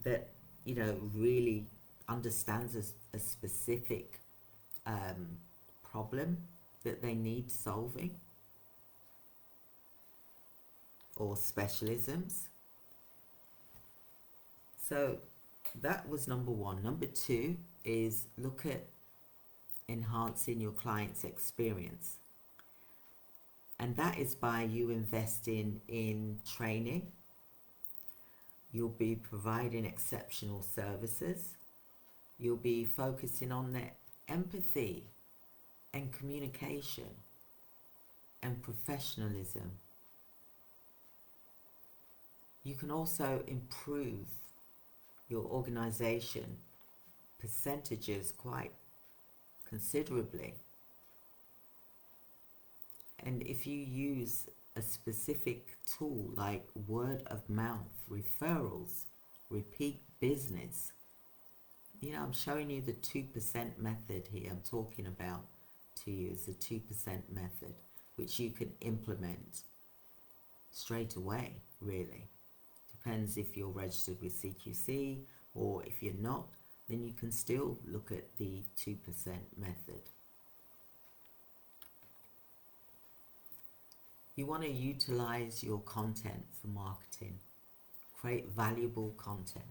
that, you know, really understands a specific problem that they need solving, or specialisms? So that was number one. Number two is look at enhancing your client's experience. And that is by you investing in training. You'll be providing exceptional services. You'll be focusing on their empathy and communication and professionalism. You can also improve your organization percentages quite considerably. And if you use a specific tool like word of mouth, referrals, repeat business, you know, I'm showing you the 2% method here. I'm talking about to you is the 2% method, which you can implement straight away, really. Depends if you're registered with CQC, or if you're not, then you can still look at the 2% method. You want to utilize your content for marketing. Create valuable content.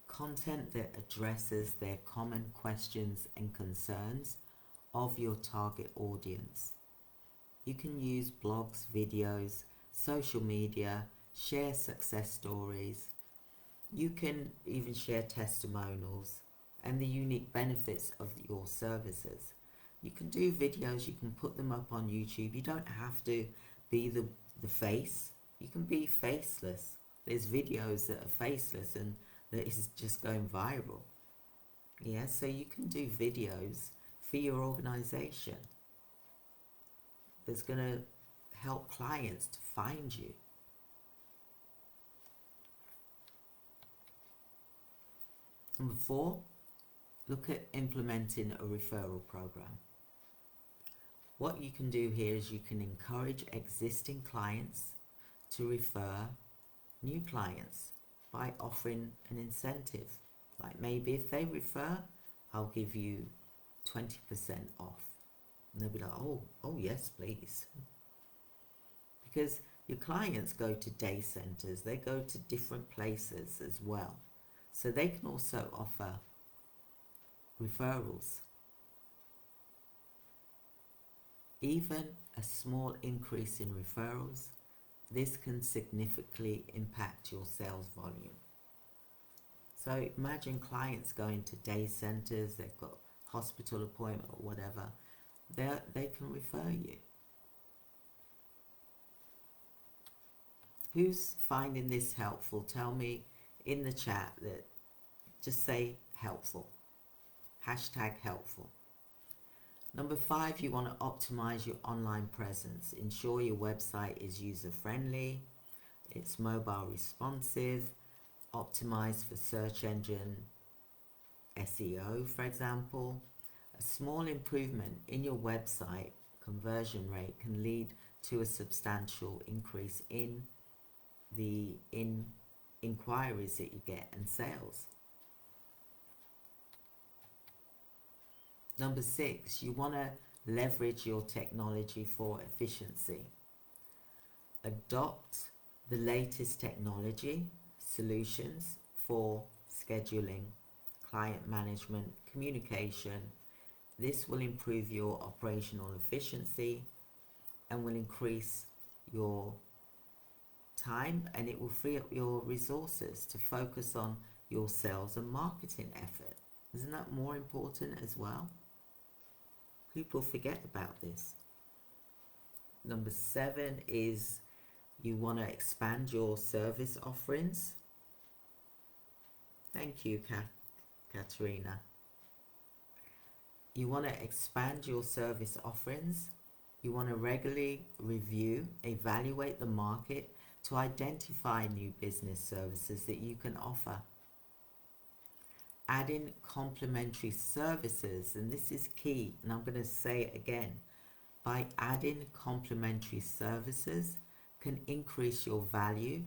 Content that addresses their common questions and concerns of your target audience. You can use blogs, videos, social media, share success stories. You can even share testimonials and the unique benefits of your services. You can do videos, you can put them up on YouTube. You don't have to be the face. You can be faceless. There's videos that are faceless and that is just going viral. Yeah, so you can do videos for your organization that's going to help clients to find you. Number 4, look at implementing a referral program. What you can do here is you can encourage existing clients to refer new clients by offering an incentive. Like maybe if they refer, I'll give you 20% off. And they'll be like, oh yes, please. Because your clients go to day centers, they go to different places as well. So they can also offer referrals. Even a small increase in referrals, this can significantly impact your sales volume. So imagine clients going to day centers, they've got hospital appointment or whatever, they can refer you. Who's finding this helpful? Tell me in the chat that, just say helpful. Hashtag helpful. Number 5, you want to optimize your online presence. Ensure your website is user-friendly, it's mobile responsive, optimized for search engine SEO, for example. A small improvement in your website conversion rate can lead to a substantial increase in the inquiries that you get and sales. Number 6, you want to leverage your technology for efficiency. Adopt the latest technology solutions for scheduling, client management, communication. This will improve your operational efficiency and will increase your time, and it will free up your resources to focus on your sales and marketing effort. Isn't that more important as well? People forget about this. Number 7 is you want to expand your service offerings. Thank you, Katerina. You want to expand your service offerings. You want to regularly review, evaluate the market to identify new business services that you can offer. Add in complementary services, and this is key, and I'm going to say it again. By adding complementary services can increase your value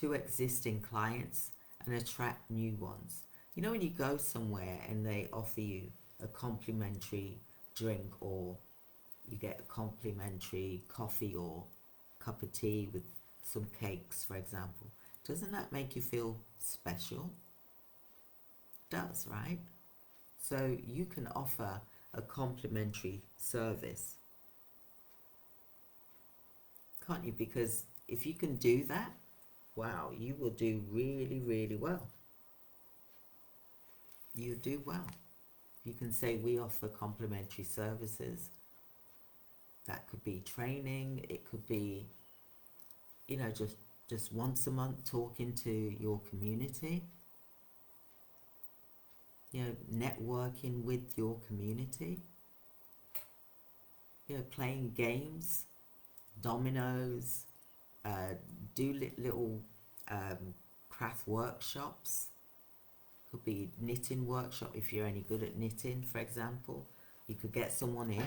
to existing clients and attract new ones. You know, when you go somewhere and they offer you a complimentary drink, or you get a complimentary coffee or cup of tea with some cakes, for example, doesn't that make you feel special? Does, right? So you can offer a complimentary service, can't you? Because if you can do that, wow, you will do really, really well. You do well. You can say we offer complimentary services. That could be training, it could be, you know, just once a month talking to your community. You know, networking with your community, you know, playing games, dominoes, do little craft workshops. Could be knitting workshop if you're any good at knitting, for example. You could get someone in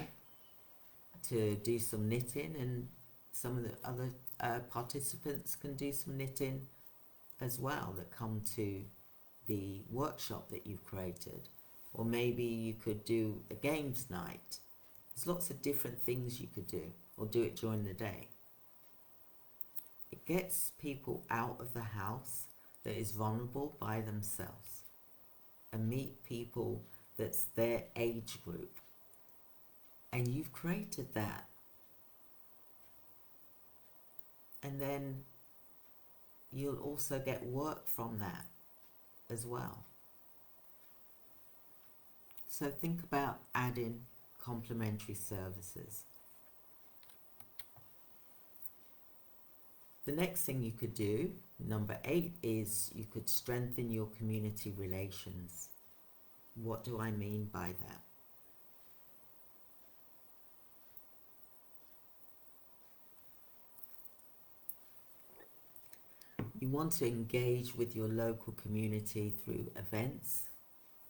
to do some knitting, and some of the other participants can do some knitting as well that come to the workshop that you've created. Or maybe you could do a games night. There's lots of different things you could do, or do it during the day. It gets people out of the house that is vulnerable by themselves and meet people that's their age group. And you've created that. And then you'll also get work from that as well. So think about adding complementary services. The next thing you could do, number 8, is you could strengthen your community relations. What do I mean by that? You want to engage with your local community through events,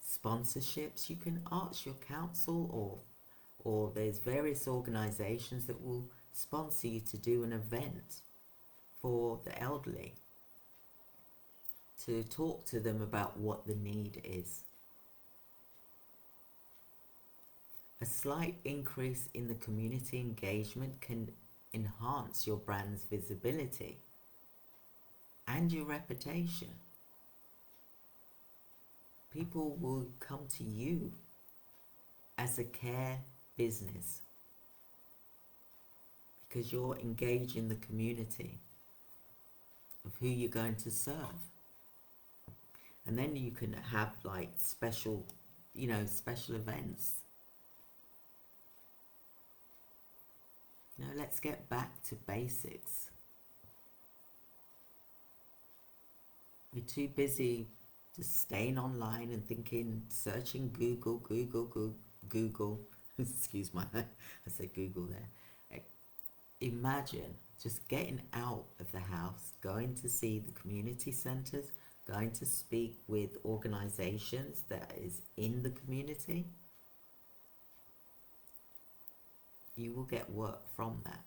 sponsorships. You can ask your council, or there's various organizations that will sponsor you to do an event for the elderly, to talk to them about what the need is. A slight increase in the community engagement can enhance your brand's visibility and your reputation. People will come to you as a care business because you're engaging the community of who you're going to serve. And then you can have like special, special events. Let's get back to basics. We're too busy just staying online and thinking, searching Google. Excuse my, I said Google there. Imagine just getting out of the house, going to see the community centres, going to speak with organisations that is in the community. You will get work from that.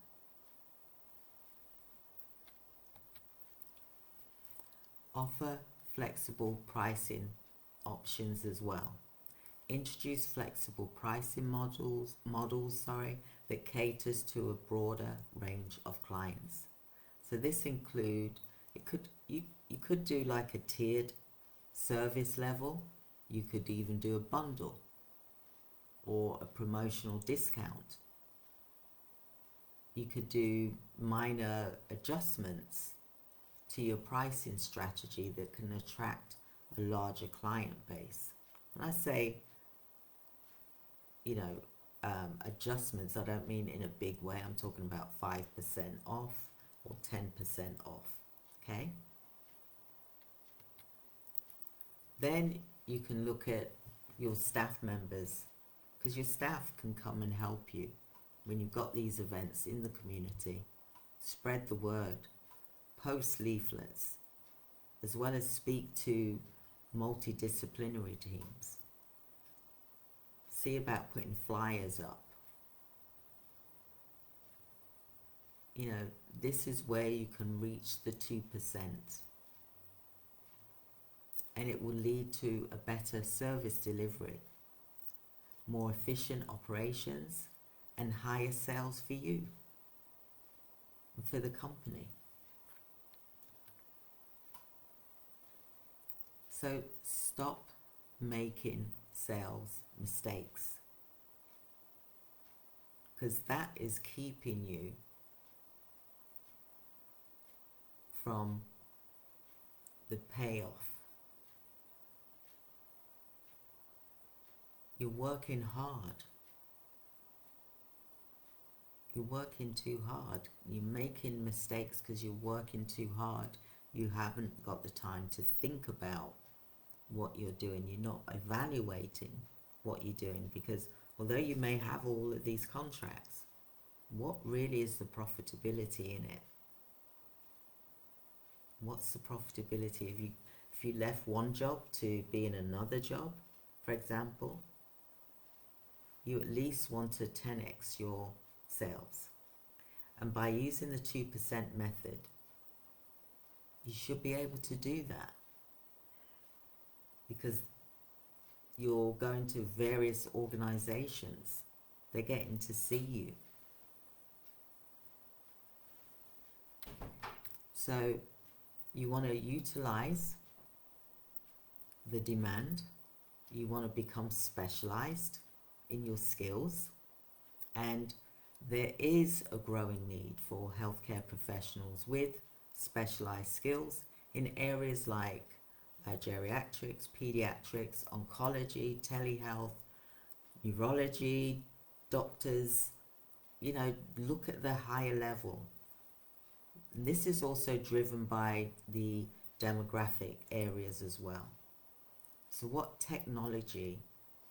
Offer flexible pricing options as well. Introduce flexible pricing models that caters to a broader range of clients. So this include, you could do like a tiered service level. You could even do a bundle or a promotional discount. You could do minor adjustments to your pricing strategy that can attract a larger client base. When I say, adjustments, I don't mean in a big way. I'm talking about 5% off or 10% off, okay? Then you can look at your staff members, because your staff can come and help you when you've got these events in the community. Spread the word, post leaflets, as well as speak to multidisciplinary teams. See about putting flyers up. This is where you can reach the 2%. And it will lead to a better service delivery, more efficient operations, and higher sales for you and for the company. So stop making sales mistakes, because that is keeping you from the payoff. You're working hard. You're working too hard. You're making mistakes because you're working too hard. You haven't got the time to think about what you're doing. You're not evaluating what you're doing, because although you may have all of these contracts, what really is the profitability in it? What's the profitability? If you left one job to be in another job, for example, you at least want to 10x your sales. And by using the 2% method, you should be able to do that, because you're going to various organizations. They're getting to see you. So you want to utilize the demand. You want to become specialized in your skills, and there is a growing need for healthcare professionals with specialized skills in areas like geriatrics, pediatrics, oncology, telehealth, neurology, doctors. Look at the higher level. And this is also driven by the demographic areas as well. So what technology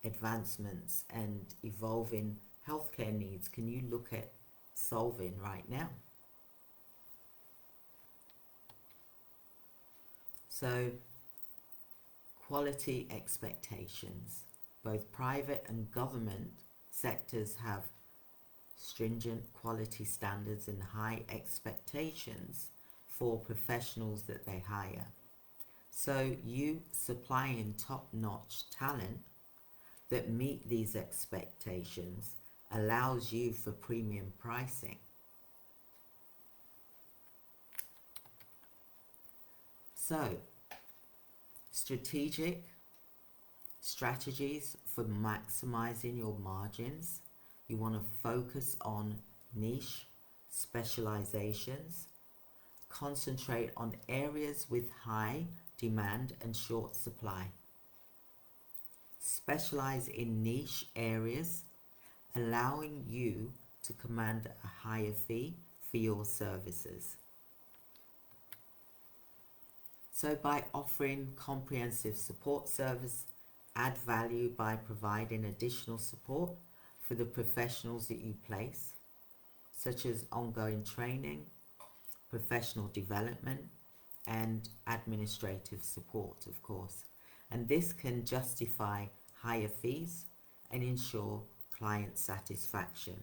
advancements and evolving healthcare needs can you look at solving right now? So quality expectations. Both private and government sectors have stringent quality standards and high expectations for professionals that they hire. So you supplying top-notch talent that meet these expectations allows you for premium pricing. So, strategic strategies for maximizing your margins. You want to focus on niche, specializations, concentrate on areas with high demand and short supply, specialize in niche areas, allowing you to command a higher fee for your services. So by offering comprehensive support service, add value by providing additional support for the professionals that you place, such as ongoing training, professional development, and administrative support, of course. And this can justify higher fees and ensure client satisfaction.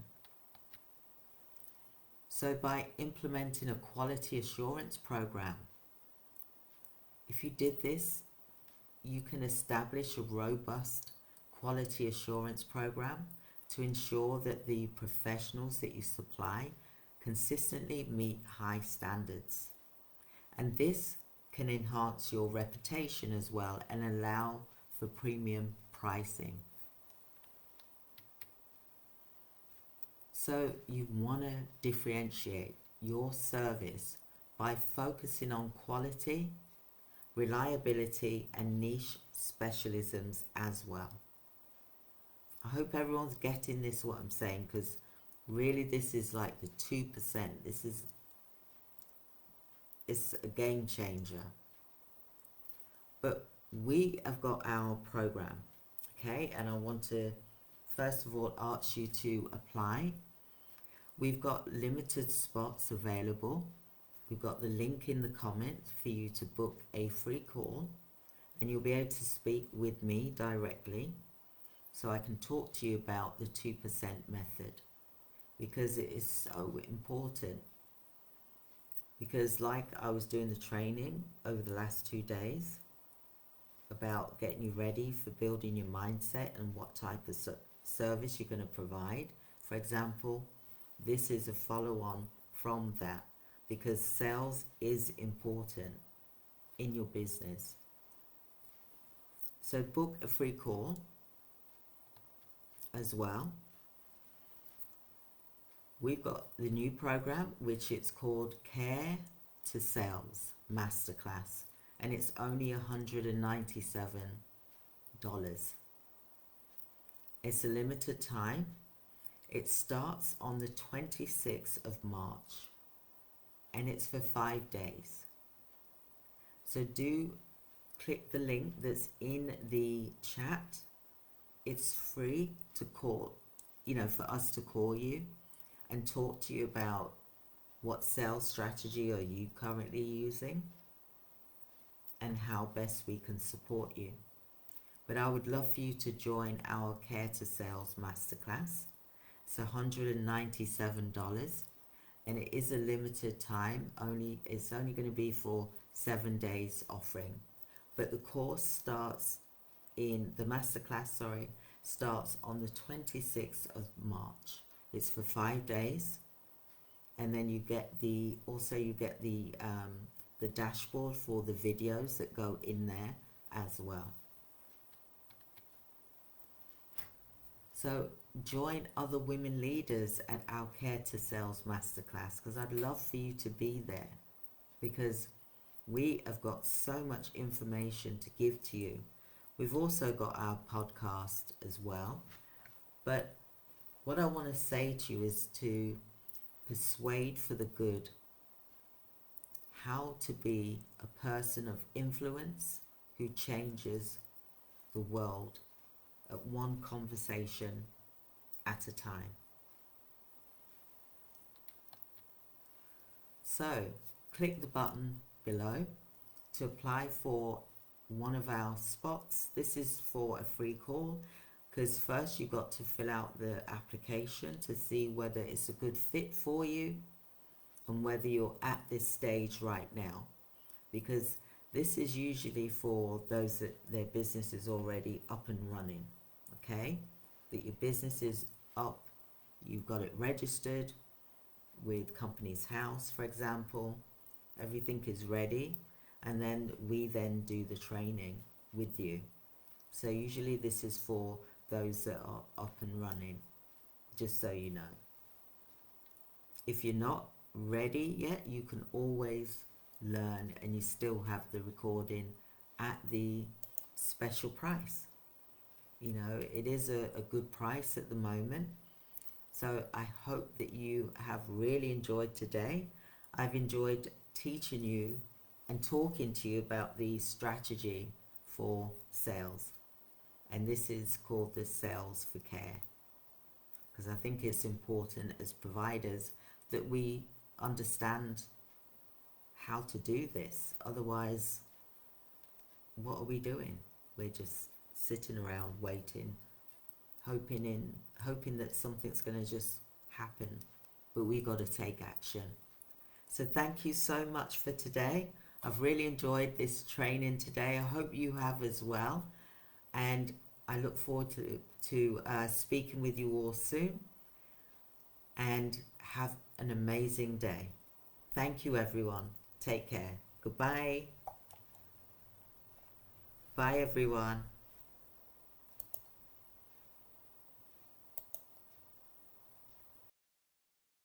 So by implementing a quality assurance program, if you did this, you can establish a robust quality assurance program to ensure that the professionals that you supply consistently meet high standards. And this can enhance your reputation as well and allow for premium pricing. So you want to differentiate your service by focusing on quality, reliability, and niche specialisms as well. I hope everyone's getting this, what I'm saying, because really this is like the 2%. It's a game changer. But we have got our program, okay? And I want to first of all ask you to apply. We've got limited spots available. We've got the link in the comments for you to book a free call, and you'll be able to speak with me directly so I can talk to you about the 2% method, because it is so important. Because like I was doing the training over the last 2 days about getting you ready for building your mindset and what type of service you're going to provide. For example, this is a follow-on from that, because sales is important in your business. So book a free call as well. We've got the new program, which it's called Care to Sales Masterclass, and it's only $197. It's a limited time. It starts on the 26th of March, and it's for 5 days. So do click the link that's in the chat. It's free to call, for us to call you and talk to you about what sales strategy are you currently using and how best we can support you. But I would love for you to join our Care to Sales Masterclass. It's $197, and it is a limited time. It's only going to be for 7 days offering. But the course starts starts on the 26th of March. It's for 5 days, and then you get the dashboard for the videos that go in there as well. So join other women leaders at our Care to Sales Masterclass, because I'd love for you to be there, because we have got so much information to give to you. We've also got our podcast as well. But what I want to say to you is to persuade for the good. How to be a person of influence who changes the world at one conversation at a time. So click the button below to apply for one of our spots. This is for a free call, because first you've got to fill out the application to see whether it's a good fit for you and whether you're at this stage right now, because this is usually for those that their business is already up and running, okay? That your business is up, you've got it registered with Companies House, for example, everything is ready, and then we then do the training with you. So usually this is for those that are up and running, just so you know. if you're not ready yet, you can always learn, and you still have the recording at the special price. You know, it is a good price at the moment. So I hope that you have really enjoyed today. I've enjoyed teaching you and talking to you about the strategy for sales. And this is called the Sales for Care, because I think it's important as providers that we understand how to do this. Otherwise, what are we doing? We're just sitting around waiting, hoping that something's going to just happen. But we got to take action. So thank you so much for today. I've really enjoyed this training today. I hope you have as well. And I look forward to speaking with you all soon. And have an amazing day. Thank you, everyone. Take care. Goodbye. Bye, everyone.